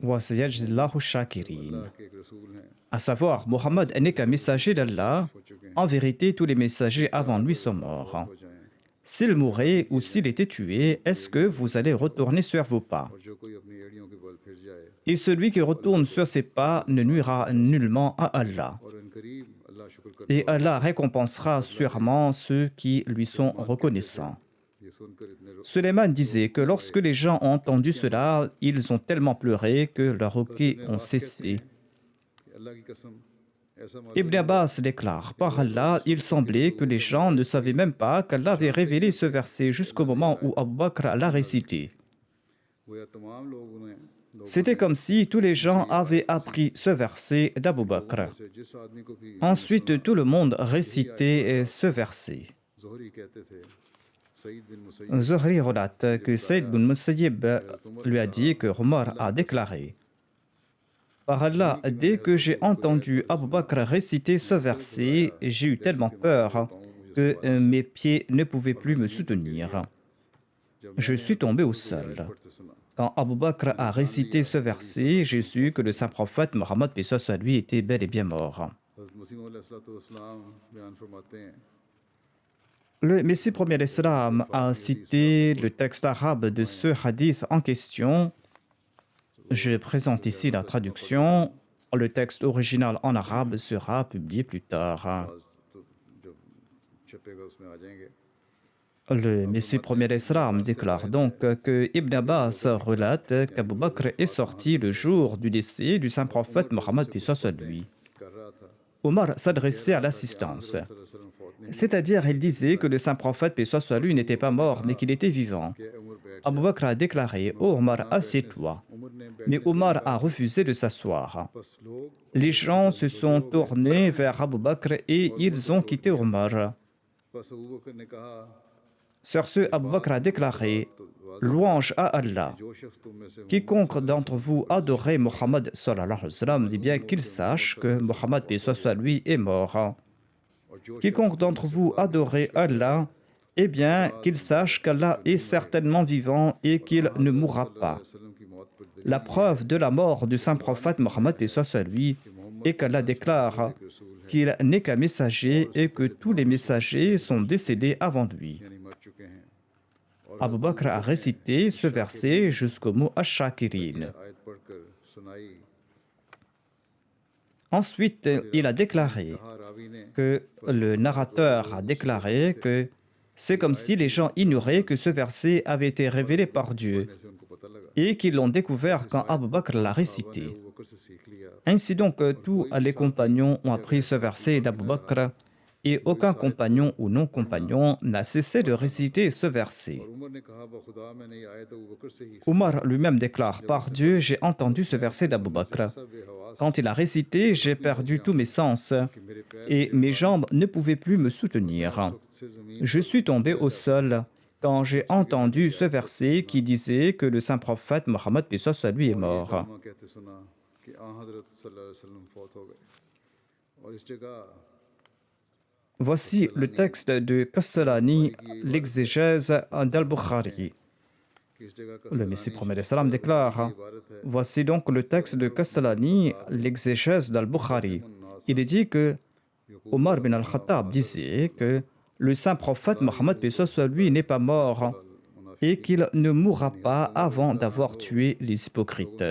Wa sayajzillahu shakirin. अल्लाह के एक रसूल हैं À savoir, Mohammed n'est qu'un messager d'Allah. हो चुके हैं En vérité, tous les messagers avant lui sont morts. हो जाएं S'il mourait ou s'il était tué, est-ce que vous allez retourner sur vos pas? और जो कोई अपनी एड़ियों के बल फिर जाए Et celui qui retourne sur ses pas ne nuira nullement à Allah. और इनकरीब अल्लाह शुक्र कर Et Allah récompensera sûrement ceux qui lui sont reconnaissants. ये सुनकर इतने Suleiman disait que lorsque les gens ont entendu cela, ils ont tellement pleuré que leurs roquets ont cessé. कि अल्लाह की कसम ऐसा मालूम Ibn Abbas déclare: par Allah, il semblait que les gens ne savaient même pas qu'Allah avait révélé ce verset jusqu'au moment où Abu Bakr l'a récité. गोया तमाम लोगों ने C'était comme si tous les gens avaient appris ce verset d'Abu Bakr. से जिस आदमी को भी Ensuite, tout le monde récitait ce verset. जोहरी कहते थे सईद बिन Musayyib Zuhri relate que Saïd bin Musayyib lui a dit que Omar a déclaré: par Allah, dès que j'ai entendu Abu Bakr réciter ce verset, j'ai eu tellement peur que mes pieds ne pouvaient plus me soutenir. Je suis tombé au sol. पढ़ते सुना Quand Abu Bakr a récité ce verset, j'ai su que le saint prophète Mohammed paix soit sur lui était bel et bien mort. हज़रत मसीह अलैहिस्सलाम बयान फरमाते हैं Le Messie premier l'Islam a cité le texte arabe de ce hadith en question. Je présente ici la traduction. Le texte original en arabe sera publié plus tard. तो जब छपेगा उसमें आ जाएंगे Le Messie premier l'Islam déclare donc que Ibn Abbas relate qu'Abu Bakr est sorti le jour du décès du saint prophète Mohammed paix soit sur lui. कर रहा था Omar s'adressait à l'assistance. सल्लल्लाहु अलैहि वसल्लम C'est-à-dire, il disait que le saint prophète, paix soit sur lui, n'était pas mort, mais qu'il était vivant. Abu Bakr a déclaré: « Oh Omar, assieds-toi. » Mais Omar a refusé de s'asseoir. Les gens se sont tournés vers Abu Bakr et ils ont quitté Omar. Sur ce, Abu Bakr a déclaré: « Louange à Allah. Quiconque d'entre vous adorait Mohammed sallallahu alayhi wa sallam, dit bien qu'il sache que Mohammed, paix soit sur lui, est mort. Quiconque d'entre vous adorait Allah, eh bien qu'il sache qu'Allah est certainement vivant et qu'il ne mourra pas. La preuve de la mort du saint prophète Mohammed, paix soit sur lui, est qu'Allah déclare qu'il n'est qu'un messager et que tous les messagers sont décédés avant lui. » Abu Bakr a récité ce verset jusqu'au mot Ash-Shakirin. Ensuite, il a déclaré que le narrateur a déclaré que c'est comme si les gens ignoraient que ce verset avait été révélé par Dieu et qu'ils l'ont découvert quand Abu Bakr l'a récité. Ainsi donc, tous les compagnons ont appris ce verset d'Abu Bakr et aucun compagnon ou non-compagnon n'a cessé de réciter ce verset. Omar lui-même déclare: « Par Dieu, j'ai entendu ce verset d'Abu Bakr. Quand il a récité, j'ai perdu tous mes sens et mes jambes ne pouvaient plus me soutenir. Je suis tombé au sol quand j'ai entendu ce verset qui disait que le saint prophète Mohammed, paix soit sur lui, est mort. » Voici le texte de Kastalani, l'exégèse d'Al-Bukhari. Le Messie promet salam déclare: « Voici donc le texte de Kastalani, l'exégèse d'Al-Bukhari. Il est dit que Omar bin al-Khattab disait que le saint prophète Mohammed, paix soit sur lui, n'est pas mort et qu'il ne mourra pas avant d'avoir tué les hypocrites. »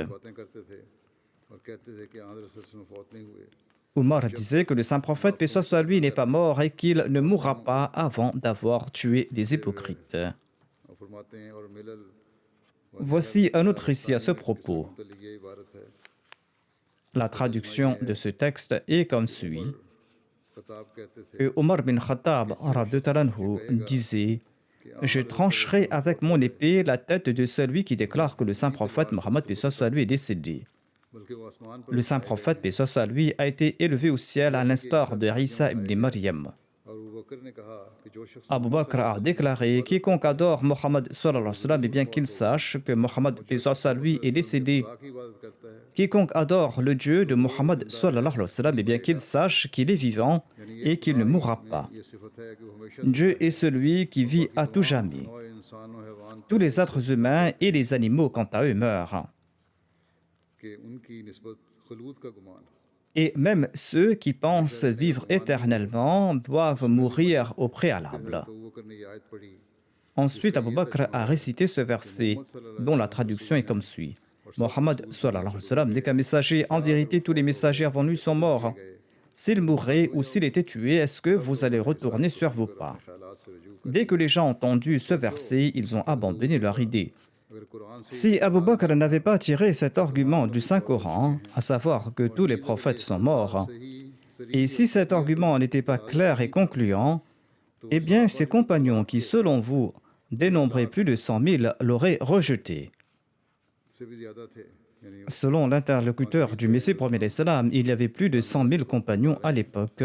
Omar disait que le saint prophète, paix soit sur lui, n'est pas mort et qu'il ne mourra pas avant d'avoir tué les hypocrites. Voici un autre récit à ce propos. La traduction de ce texte est comme suit. Omar bin Khattab disait: « Je trancherai avec mon épée la tête de celui qui déclare que le saint prophète Mohammed, paix soit sur lui, est décédé. » Le saint prophète, paix soit sur lui, a été élevé au ciel à l'instar de Isa ibn Maryam. Abu Bakr a déclaré: « Quiconque adore Mohammed sallallahu alayhi wa sallam, et bien qu'il sache que Mohammed, paix soit sur lui, est décédé. Quiconque adore le Dieu de Mohammed sallallahu alayhi wa sallam, et bien qu'il sache qu'il est vivant et qu'il ne mourra pas. Dieu est celui qui vit à tout jamais. Tous les êtres humains et les animaux, quant à eux, meurent. Et même ceux qui pensent vivre éternellement doivent mourir au préalable. » Ensuite, Abu Bakr a récité ce verset, dont la traduction est comme suit. Mohammed sallallahu alayhi wa sallam n'est qu'un messager. En vérité, tous les messagers avant lui sont morts. S'il mourait ou s'il était tué, est-ce que vous allez retourner sur vos pas? Dès que les gens ont entendu ce verset, ils ont abandonné leur idée. Si Abu Bakr n'avait pas tiré cet argument du Saint-Coran, à savoir que tous les prophètes sont morts, et si cet argument n'était pas clair et concluant, eh bien ses compagnons qui, selon vous, dénombraient plus de 100 000, l'auraient rejeté. Selon l'interlocuteur du Messie promet salam, il y avait plus de 100 000 compagnons à l'époque.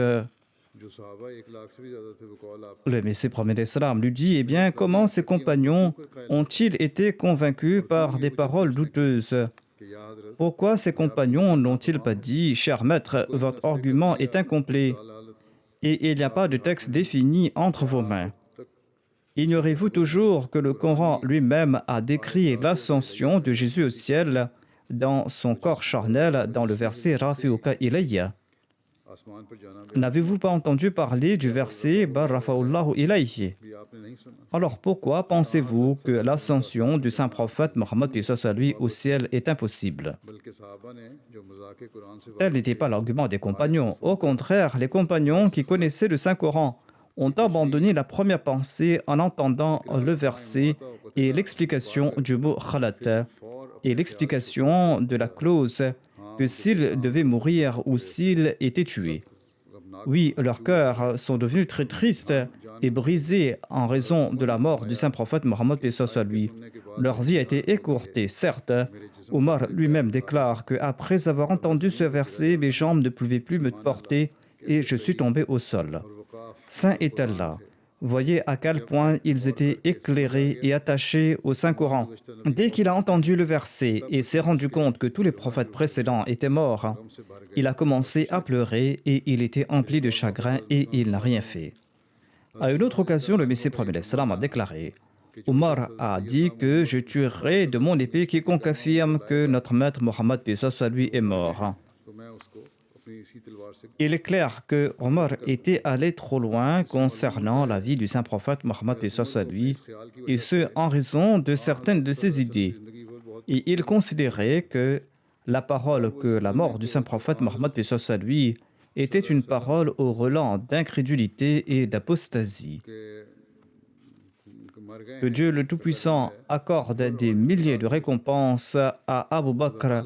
Le Messie promet salam lui dit: « Eh bien, comment ces compagnons ont-ils été convaincus par des paroles douteuses? Pourquoi ces compagnons n'ont-ils pas dit: Cher maître, votre argument est incomplet et il n'y a pas de texte défini entre vos mains? Ignorez-vous toujours que le Coran lui-même a décrit l'ascension de Jésus au ciel dans son corps charnel dans le verset Rafiuka ilayya? N'avez-vous pas entendu parler du verset Bar rafa'ullahu ilayhi? Alors pourquoi pensez-vous que l'ascension du saint prophète Mohammed, paix soit sur lui, au ciel est impossible? » Tel n'était pas l'argument des compagnons. Au contraire, les compagnons qui connaissaient le Saint-Coran ont abandonné la première pensée en entendant le verset et l'explication du mot khalat et l'explication de la clause que s'il devait mourir ou s'il était tué. Oui, leurs cœurs sont devenus très tristes et brisés en raison de la mort du saint prophète Mohammed paix soit lui. Leur vie a été écourtée, certes. Omar lui-même déclare que après avoir entendu ce verset, mes jambes ne pouvaient plus me porter et je suis tombé au sol. Saint est Allah. Voyez à quel point ils étaient éclairés et attachés au Saint-Coran. Dès qu'il a entendu le verset et s'est rendu compte que tous les prophètes précédents étaient morts, il a commencé à pleurer et il était empli de chagrin et il n'a rien fait. À une autre occasion, le Messie prophète a déclaré: Omar a dit que je tuerai de mon épée quiconque affirme que notre maître Mohammed paix soit lui est mort. Il est clair que Omar était allé trop loin concernant la vie du saint prophète Mohammed paix soit lui, et ce en raison de certaines de ses idées. Et il considérait que la parole que la mort du saint prophète Mohammed paix soit lui était une parole au relent d'incrédulité et d'apostasie. Que Dieu le Tout-Puissant accorde des milliers de récompenses à Abu Bakr.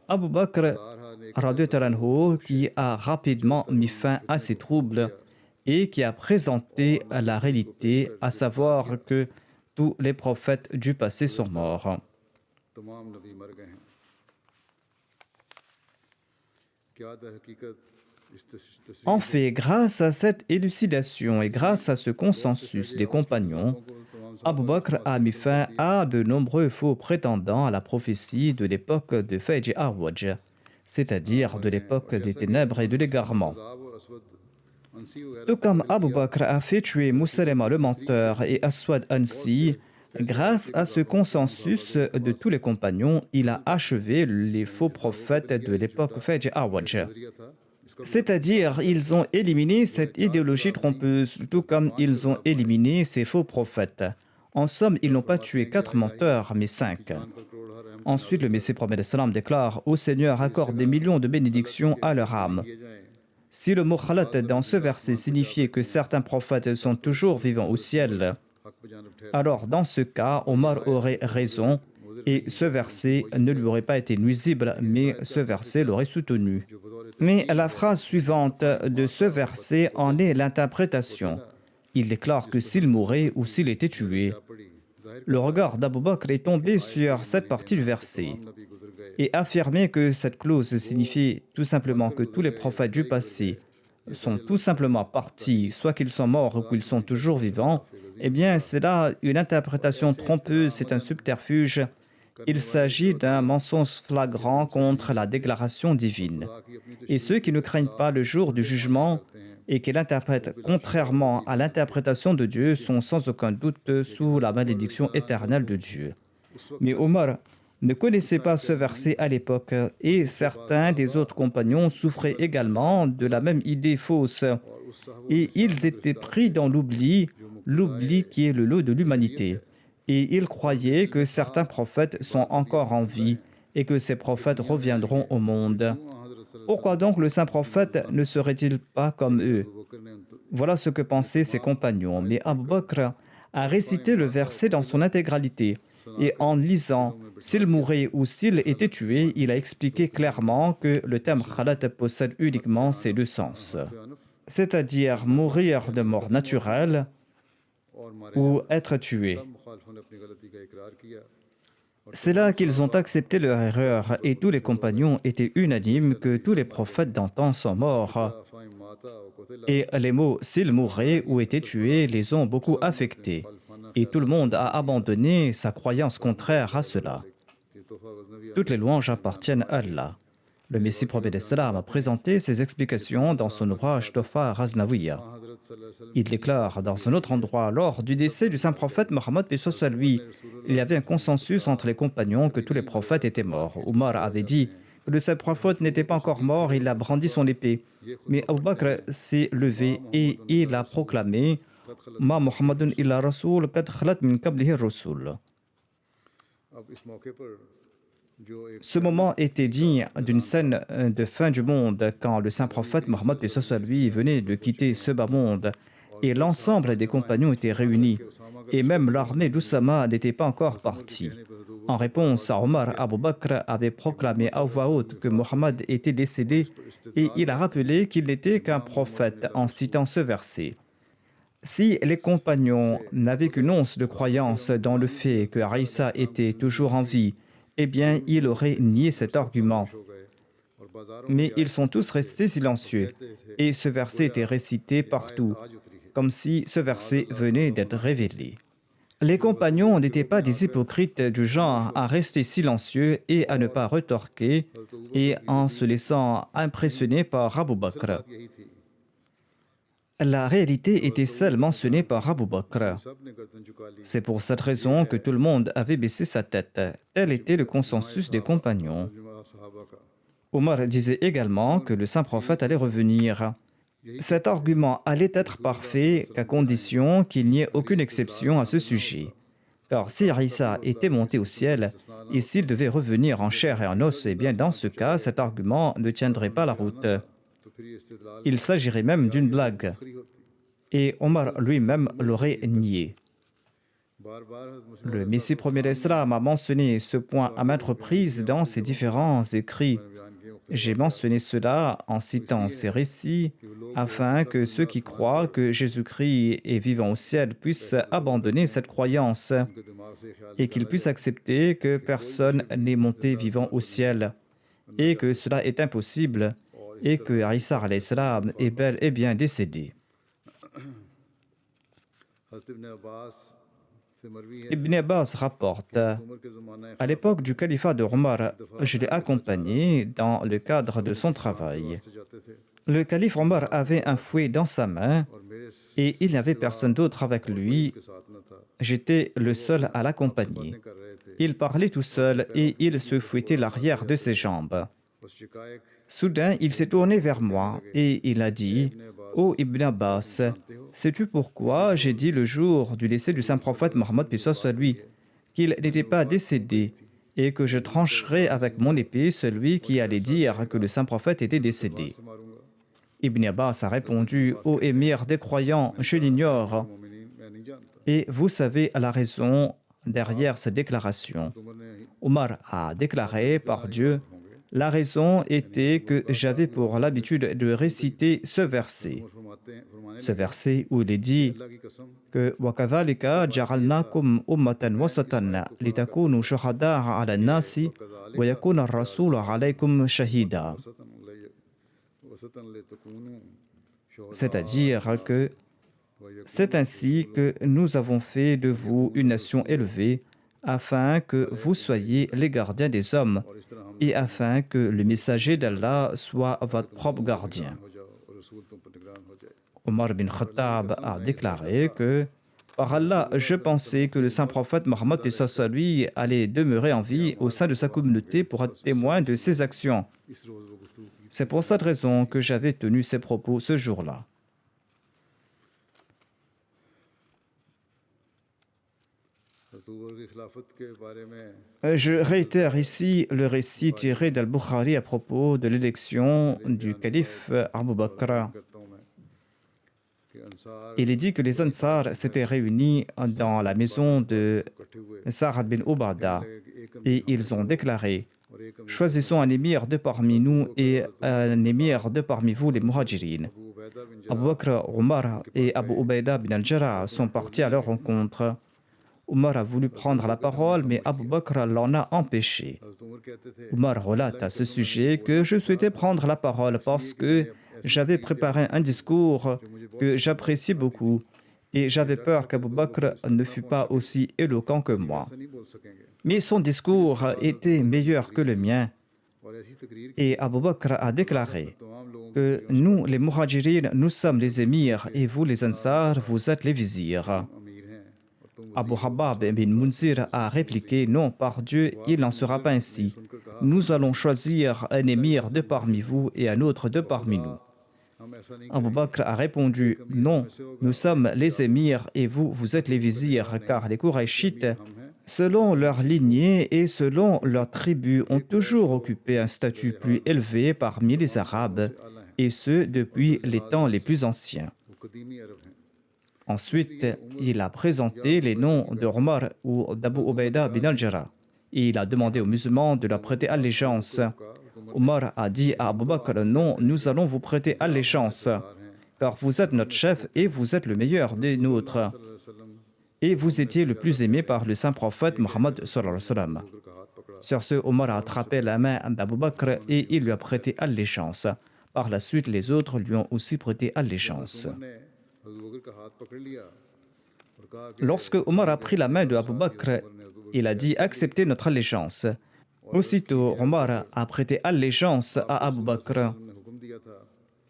Abu Bakr, radiyallahu anhu, qui a rapidement mis fin à ces troubles et qui a présenté la réalité, à savoir que tous les prophètes du passé sont morts. En fait, grâce à cette élucidation et grâce à ce consensus des compagnons, Abu Bakr a mis fin à de nombreux faux prétendants à la prophétie de l'époque de Fayj Awaj, c'est-à-dire de l'époque des ténèbres et de l'égarement. Tout comme Abu Bakr a fait tuer Moussalema le menteur et Aswad Ansi, grâce à ce consensus de tous les compagnons, il a achevé les faux prophètes de l'époque Fayj Awaj. C'est-à-dire, ils ont éliminé cette idéologie trompeuse, tout comme ils ont éliminé ces faux prophètes. En somme, ils n'ont pas tué 4 menteurs, mais 5. Ensuite, le Messie prophète déclare: Ô Seigneur, accorde des millions de bénédictions à leur âme. Si le mot khalat dans ce verset signifiait que certains prophètes sont toujours vivants au ciel, alors dans ce cas, Omar aurait raison et ce verset ne lui aurait pas été nuisible, mais ce verset l'aurait soutenu. Mais la phrase suivante de ce verset en est l'interprétation. Il déclare que s'il mourait ou s'il était tué, le regard d'Abu Bakr est tombé sur cette partie du verset et affirmer que cette clause signifie tout simplement que tous les prophètes du passé sont tout simplement partis, soit qu'ils sont morts ou qu'ils sont toujours vivants, eh bien c'est là une interprétation trompeuse, c'est un subterfuge. Il s'agit d'un mensonge flagrant contre la déclaration divine. Et ceux qui ne craignent pas le jour du jugement et qui l'interprètent contrairement à l'interprétation de Dieu sont sans aucun doute sous la malédiction éternelle de Dieu. Mais Omar ne connaissait pas ce verset à l'époque et certains des autres compagnons souffraient également de la même idée fausse. Et ils étaient pris dans l'oubli qui est le lot de l'humanité. Et ils croyaient que certains prophètes sont encore en vie et que ces prophètes reviendront au monde. Pourquoi donc le saint prophète ne serait-il pas comme eux? Voilà ce que pensaient ses compagnons. Mais Abu Bakr a récité le verset dans son intégralité. Et en lisant « S'il mourait ou s'il était tué », il a expliqué clairement que le terme « khalat » possède uniquement ces deux sens. C'est-à-dire mourir de mort naturelle ou être tué. C'est là qu'ils ont accepté leur erreur et tous les compagnons étaient unanimes que tous les prophètes d'antan sont morts. Et les mots « s'ils mouraient ou étaient tués » les ont beaucoup affectés. Et tout le monde a abandonné sa croyance contraire à cela. Toutes les louanges appartiennent à Allah. Le Messie prophète a présenté ses explications dans son ouvrage Tofa Raznawiya. Il déclare dans un autre endroit: lors du décès du saint prophète Mohammed paix soit lui, il y avait un consensus entre les compagnons que tous les prophètes étaient morts. Omar avait dit que le saint prophète n'était pas encore mort, il a brandi son épée. Mais Abu Bakr s'est levé et il a proclamé: Ma Muhammadun illa Rasoul qad khalat min qablihi Rasoul. Ce moment était digne d'une scène de fin du monde quand le saint prophète Mohammed paix soit lui venait de quitter ce bas monde et l'ensemble des compagnons étaient réunis et même l'armée d'Oussama n'était pas encore partie. En réponse à Omar, Abu Bakr avait proclamé à voix haute que Mohammed était décédé et il a rappelé qu'il n'était qu'un prophète en citant ce verset. Si les compagnons n'avaient qu'une once de croyance dans le fait que Aïssa était toujours en vie, eh bien, ils auraient nié cet argument. Mais ils sont tous restés silencieux et ce verset était récité partout, comme si ce verset venait d'être révélé. Les compagnons n'étaient pas des hypocrites du genre à rester silencieux et à ne pas retorquer et en se laissant impressionner par Abu Bakr. La réalité était celle mentionnée par Abu Bakr. C'est pour cette raison que tout le monde avait baissé sa tête. Tel était le consensus des compagnons. Omar disait également que le saint prophète allait revenir. Cet argument allait être parfait qu'à condition qu'il n'y ait aucune exception à ce sujet. Car si Isa était monté au ciel et s'il devait revenir en chair et en os, eh bien dans ce cas, cet argument ne tiendrait pas la route. Il s'agirait même d'une blague. Et Omar lui-même l'aurait nié. Le Messie premier d'Islam a mentionné ce point à maintes reprises dans ses différents écrits. J'ai mentionné cela en citant ces récits afin que ceux qui croient que Jésus-Christ est vivant au ciel puissent abandonner cette croyance et qu'ils puissent accepter que personne n'est monté vivant au ciel et que cela est impossible et que Isa alayhi salam est bel et bien décédé. Ibn Abbas rapporte, à l'époque du califat de Omar, je l'ai accompagné dans le cadre de son travail. Le calife Omar avait un fouet dans sa main et il n'y avait personne d'autre avec lui. J'étais le seul à l'accompagner. Il parlait tout seul et il se fouettait l'arrière de ses jambes. Soudain, il s'est tourné vers moi et il a dit « Ô Ibn Abbas, sais-tu pourquoi j'ai dit le jour du décès du saint prophète Mohammed, paix soit lui, qu'il n'était pas décédé et que je trancherais avec mon épée celui qui allait dire que le saint prophète était décédé ?» Ibn Abbas a répondu « Ô émir des croyants, je l'ignore. » Et vous savez la raison derrière cette déclaration. Omar a déclaré par Dieu, la raison était que j'avais pour l'habitude de réciter ce verset où il est dit que وَكَذَلِكَ جَعَلْنَاكُمْ أُمَّةً وَسَطًا لِتَكُونُوا شُهَدَاءَ عَلَى النَّاسِ وَيَكُونَ الرَّسُولُ عَلَيْكُمْ شَهِيدًا. C'est-à-dire que c'est ainsi que nous avons fait de vous une nation élevée afin que vous soyez les gardiens des hommes et afin que le messager d'Allah soit votre propre gardien. Omar bin Khattab a déclaré que par Allah, je pensais que le saint prophète Mohammed lui allait demeurer en vie au sein de sa communauté pour être témoin de ses actions. C'est pour cette raison que j'avais tenu ces propos ce jour-là. Je réitère ici le récit tiré d'Al-Bukhari à propos de l'élection du calife Abu Bakr. Il est dit que les Ansar s'étaient réunis dans la maison de Sa'ad bin Ubadah et ils ont déclaré « Choisissons un émir de parmi nous et un émir de parmi vous les Muhajirin ». Abu Bakr, Omar et Abu Ubaida bin al-Jarrah sont partis à leur rencontre. Omar a voulu prendre la parole, mais Abu Bakr l'en a empêché. Omar relate à ce sujet que je souhaitais prendre la parole parce que j'avais préparé un discours que j'apprécie beaucoup et j'avais peur qu'Abu Bakr ne fût pas aussi éloquent que moi. Mais son discours était meilleur que le mien et Abu Bakr a déclaré que nous, les Muhajirin, nous sommes les émirs et vous, les Ansar, vous êtes les vizirs. Abu Habab bin Munzir a répliqué « Non, par Dieu, il n'en sera pas ainsi. Nous allons choisir un émir de parmi vous et un autre de parmi nous. » Abu Bakr a répondu « Non, nous sommes les émirs et vous, vous êtes les vizirs, car les Qurayshites, selon leur lignée et selon leur tribu, ont toujours occupé un statut plus élevé parmi les Arabes, et ce depuis les temps les plus anciens. » Ensuite, il a présenté les noms de Omar ou d'Abu Ubaida bin al-Jarrah. et il a demandé aux musulmans de leur prêter allégeance. Omar a dit à Abu Bakr, non, nous allons vous prêter allégeance, car vous êtes notre chef et vous êtes le meilleur des nôtres. Et vous étiez le plus aimé par le saint prophète Mohammed sallallahu alayhi wa sallam. Sur ce, Omar a attrapé la main d'Abu Bakr et il lui a prêté allégeance. Par la suite, les autres lui ont aussi prêté allégeance. Lorsque Omar a pris la main de Abu Bakr, il a dit « Acceptez notre allégeance ». Aussitôt, Omar a prêté allégeance à Abu Bakr.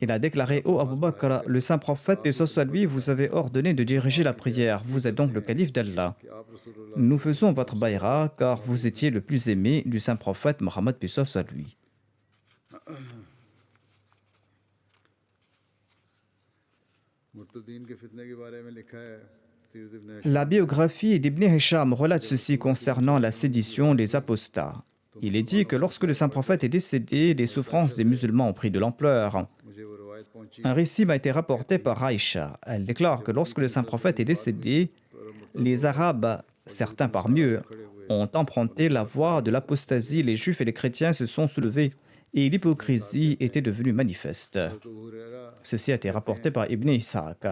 Il a déclaré « Ô Abu Bakr, le saint prophète, paix soit lui, vous avez ordonné de diriger la prière. Vous êtes donc le calife d'Allah. Nous faisons votre bayra car vous étiez le plus aimé du saint prophète Mohammed, paix soit lui. » La biographie d'Ibn Hisham relate ceci concernant la sédition des apostats. Il est dit que lorsque le saint prophète est décédé, les souffrances des musulmans ont pris de l'ampleur. Un récit m'a été rapporté par Aïcha. Elle déclare que lorsque le saint prophète est décédé, les Arabes, certains parmi eux, ont emprunté la voie de l'apostasie. Les Juifs et les chrétiens se sont soulevés et l'hypocrisie était devenue manifeste. Ceci a été rapporté par Ibn Ishaq.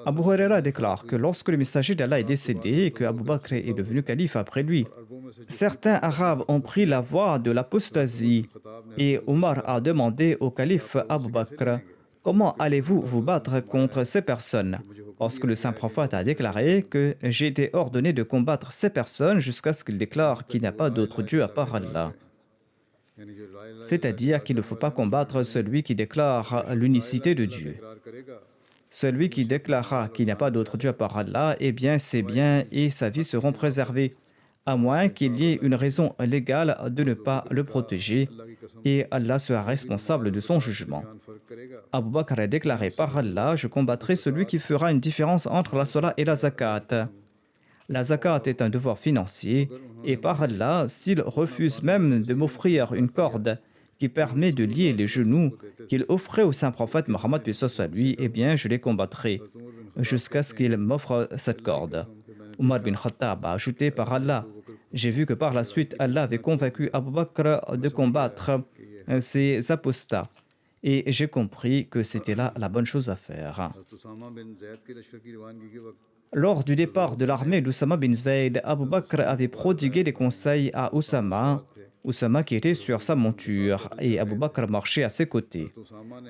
Abu Huraira déclare que lorsque le messager d'Allah est décédé et que Abu Bakr est devenu calife après lui, certains Arabes ont pris la voie de l'apostasie et Omar a demandé au calife Abu Bakr « Comment allez-vous vous battre contre ces personnes ?» Lorsque le saint prophète a déclaré que « J'ai été ordonné de combattre ces personnes jusqu'à ce qu'ils déclarent qu'il n'y a pas d'autre Dieu à part Allah. » C'est-à-dire qu'il ne faut pas combattre celui qui déclare l'unicité de Dieu. Celui qui déclarera qu'il n'y a pas d'autre Dieu à part Allah, eh bien ses biens et sa vie seront préservés, à moins qu'il y ait une raison légale de ne pas le protéger, et Allah sera responsable de son jugement. Abu Bakr a déclaré par Allah, je combattrai celui qui fera une différence entre la salat et la zakat. La zakat est un devoir financier, et par Allah, s'il refuse même de m'offrir une corde qui permet de lier les genoux qu'il offrait au saint prophète Mohammed, paix soit lui, eh bien je les combattrai jusqu'à ce qu'il m'offre cette corde. Omar bin Khattab a ajouté par Allah, j'ai vu que par la suite Allah avait convaincu Abu Bakr de combattre ces apostats, et j'ai compris que c'était là la bonne chose à faire. Lors du départ de l'armée d'Oussama bin Zayd, Abu Bakr avait prodigué des conseils à Oussama qui était sur sa monture, et Abu Bakr marchait à ses côtés.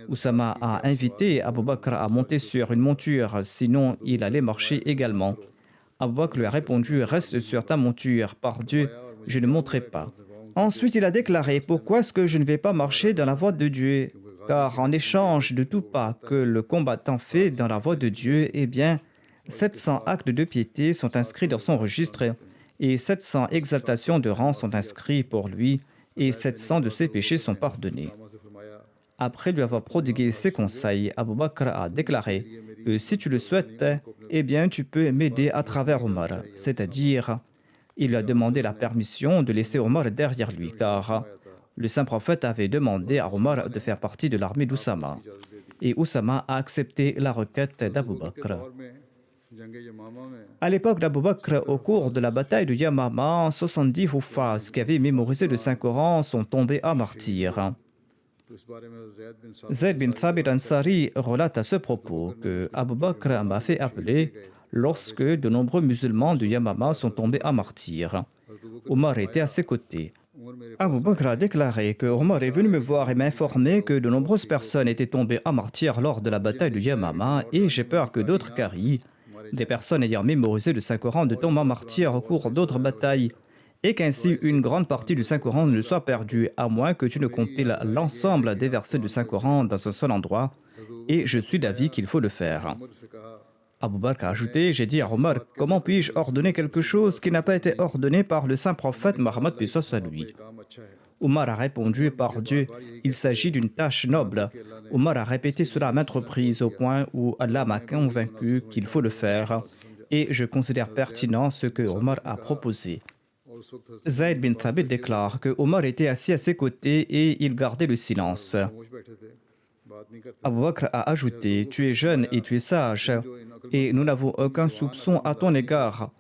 Oussama a invité Abu Bakr à monter sur une monture, sinon il allait marcher également. Abu Bakr lui a répondu « Reste sur ta monture, par Dieu, je ne monterai pas. » Ensuite, il a déclaré « Pourquoi est-ce que je ne vais pas marcher dans la voie de Dieu ? Car en échange de tout pas que le combattant fait dans la voie de Dieu, eh bien, 700 actes de piété sont inscrits dans son registre et 700 exaltations de rang sont inscrits pour lui et 700 de ses péchés sont pardonnés. » Après lui avoir prodigué ses conseils, Abu Bakr a déclaré que si tu le souhaites, eh bien tu peux m'aider à travers Omar. C'est-à-dire, il lui a demandé la permission de laisser Omar derrière lui, car le saint prophète avait demandé à Omar de faire partie de l'armée d'Oussama. Et Oussama a accepté la requête d'Abu Bakr. À l'époque d'Abu Bakr, au cours de la bataille de Yamama, 70 Houffaz qui avaient mémorisé le Saint-Coran sont tombés à martyrs. Zayd bin Thabit Ansari relate à ce propos que Abu Bakr m'a fait appeler lorsque de nombreux musulmans de Yamama sont tombés à martyrs. Omar était à ses côtés. Abu Bakr a déclaré que Omar est venu me voir et m'a informé que de nombreuses personnes étaient tombées à martyrs lors de la bataille de Yamama et j'ai peur que d'autres caries, des personnes ayant mémorisé le Saint-Coran, de tombent à martyrs au cours d'autres batailles et qu'ainsi une grande partie du Saint-Coran ne soit perdue, à moins que tu ne compiles l'ensemble des versets du Saint-Coran dans un seul endroit, et je suis d'avis qu'il faut le faire. Abu Bakr a ajouté, j'ai dit à Omar, comment puis-je ordonner quelque chose qui n'a pas été ordonné par le saint prophète Mohammed, paix soit lui. Omar a répondu, par Dieu, il s'agit d'une tâche noble. Omar a répété cela à maintes reprises au point où Allah m'a convaincu qu'il faut le faire, et je considère pertinent ce que Omar a proposé. Zayd bin Thabit déclare que Omar était assis à ses côtés et il gardait le silence. Abu Bakr a ajouté, tu es jeune et tu es sage, et nous n'avons aucun soupçon à ton égard.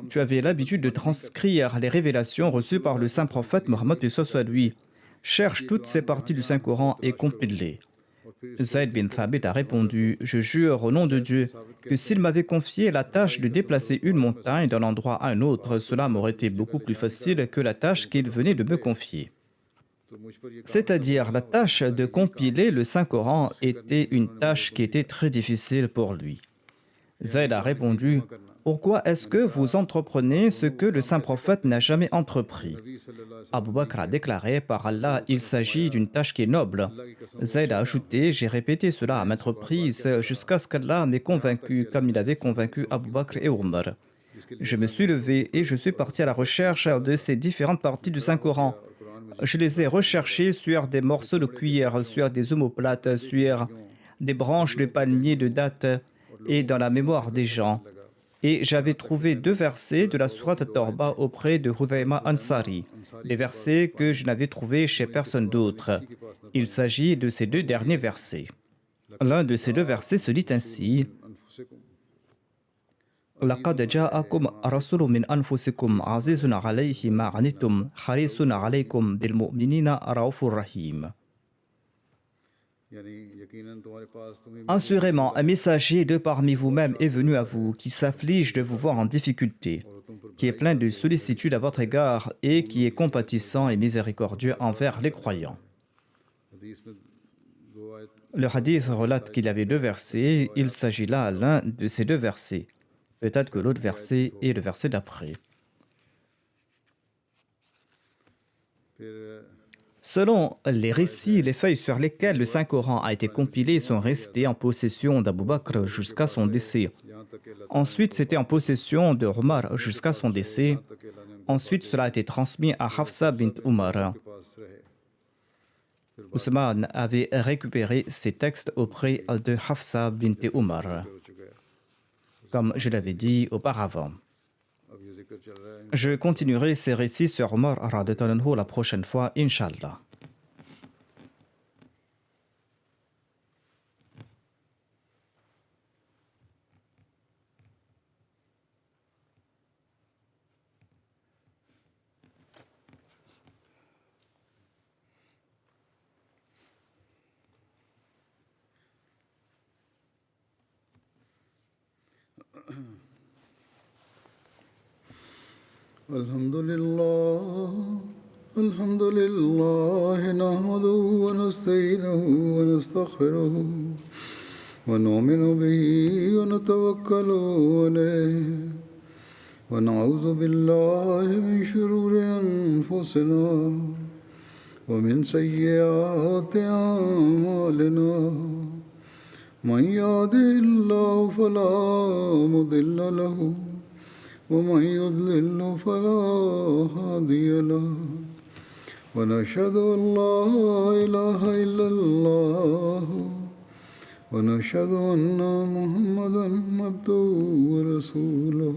tu avais l'habitude de transcrire les révélations reçues par le saint prophète Mohammed paix soit lui. Cherche toutes ces parties du Saint-Coran et compile-les. Zayd bin Thabit a répondu, je jure au nom de Dieu que s'il m'avait confié la tâche de déplacer une montagne d'un endroit à un autre, cela m'aurait été beaucoup plus facile que la tâche qu'il venait de me confier. C'est-à-dire, la tâche de compiler le Saint-Coran était une tâche qui était très difficile pour lui. Zayd a répondu, pourquoi est-ce que vous entreprenez ce que le saint prophète n'a jamais entrepris? Abu Bakr a déclaré, par Allah, il s'agit d'une tâche qui est noble. Zayd a ajouté, j'ai répété cela à maintes reprises jusqu'à ce qu'Allah m'ait convaincu comme il avait convaincu Abu Bakr et Omar. Je me suis levé et je suis parti à la recherche de ces différentes parties du Saint-Coran. Je les ai recherchées sur des morceaux de cuillère, sur des omoplates, sur des branches de palmiers de dattes et dans la mémoire des gens. Et j'avais trouvé 2 versets de la sourate Torba auprès de Hudayma Ansari, des versets que je n'avais trouvés chez personne d'autre. Il s'agit de ces 2 derniers versets. L'un de ces 2 versets se dit ainsi لقد جاءكم رسول من أنفسكم عزيز عليه ما عنتم حريص عليكم بالمؤمنين رؤوف رحيم. Assurément, un messager de parmi vous-même est venu à vous, qui s'afflige de vous voir en difficulté, qui est plein de sollicitude à votre égard et qui est compatissant et miséricordieux envers les croyants. Le hadith relate qu'il y avait 2 versets, il s'agit là l'un de ces 2 versets. Peut-être que l'autre verset est le verset d'après. Selon les récits, les feuilles sur lesquelles le Saint-Coran a été compilé sont restées en possession d'Abu Bakr jusqu'à son décès. Ensuite, c'était en possession de Omar jusqu'à son décès. Ensuite, cela a été transmis à Hafsa bint Umar. Ousmane avait récupéré ces textes auprès de Hafsa bint Umar, comme je l'avais dit auparavant. Je continuerai ces récits sur Omar radhiyallahu anhu la prochaine fois, Inch'Allah. الحمد لله نحمده ونستعينه ونستغفره ونؤمن به ونتوكل عليه ونعوذ بالله من شرور أنفسنا ومن سيئات أعمالنا من يهده الله فلا مضل له ومن يضلل فلا هادي له ونشهد أن لا إله إلا الله ونشهد أن محمدا عبده ورسوله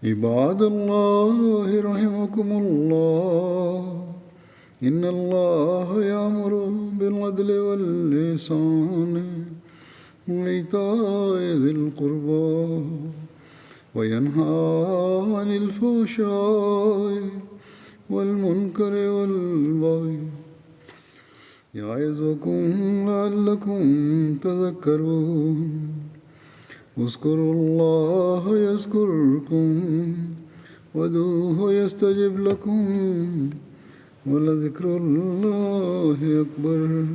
عباد الله رحمكم الله إن الله يأمر بالعدل والإحسان وإيتاء ذي القربى وينهى عن الفحشاء والمنكر والبغي يعظكم لعلكم تذكرون اذكروا الله يذكركم وادعوه يستجب لكم ولذكر الله أكبر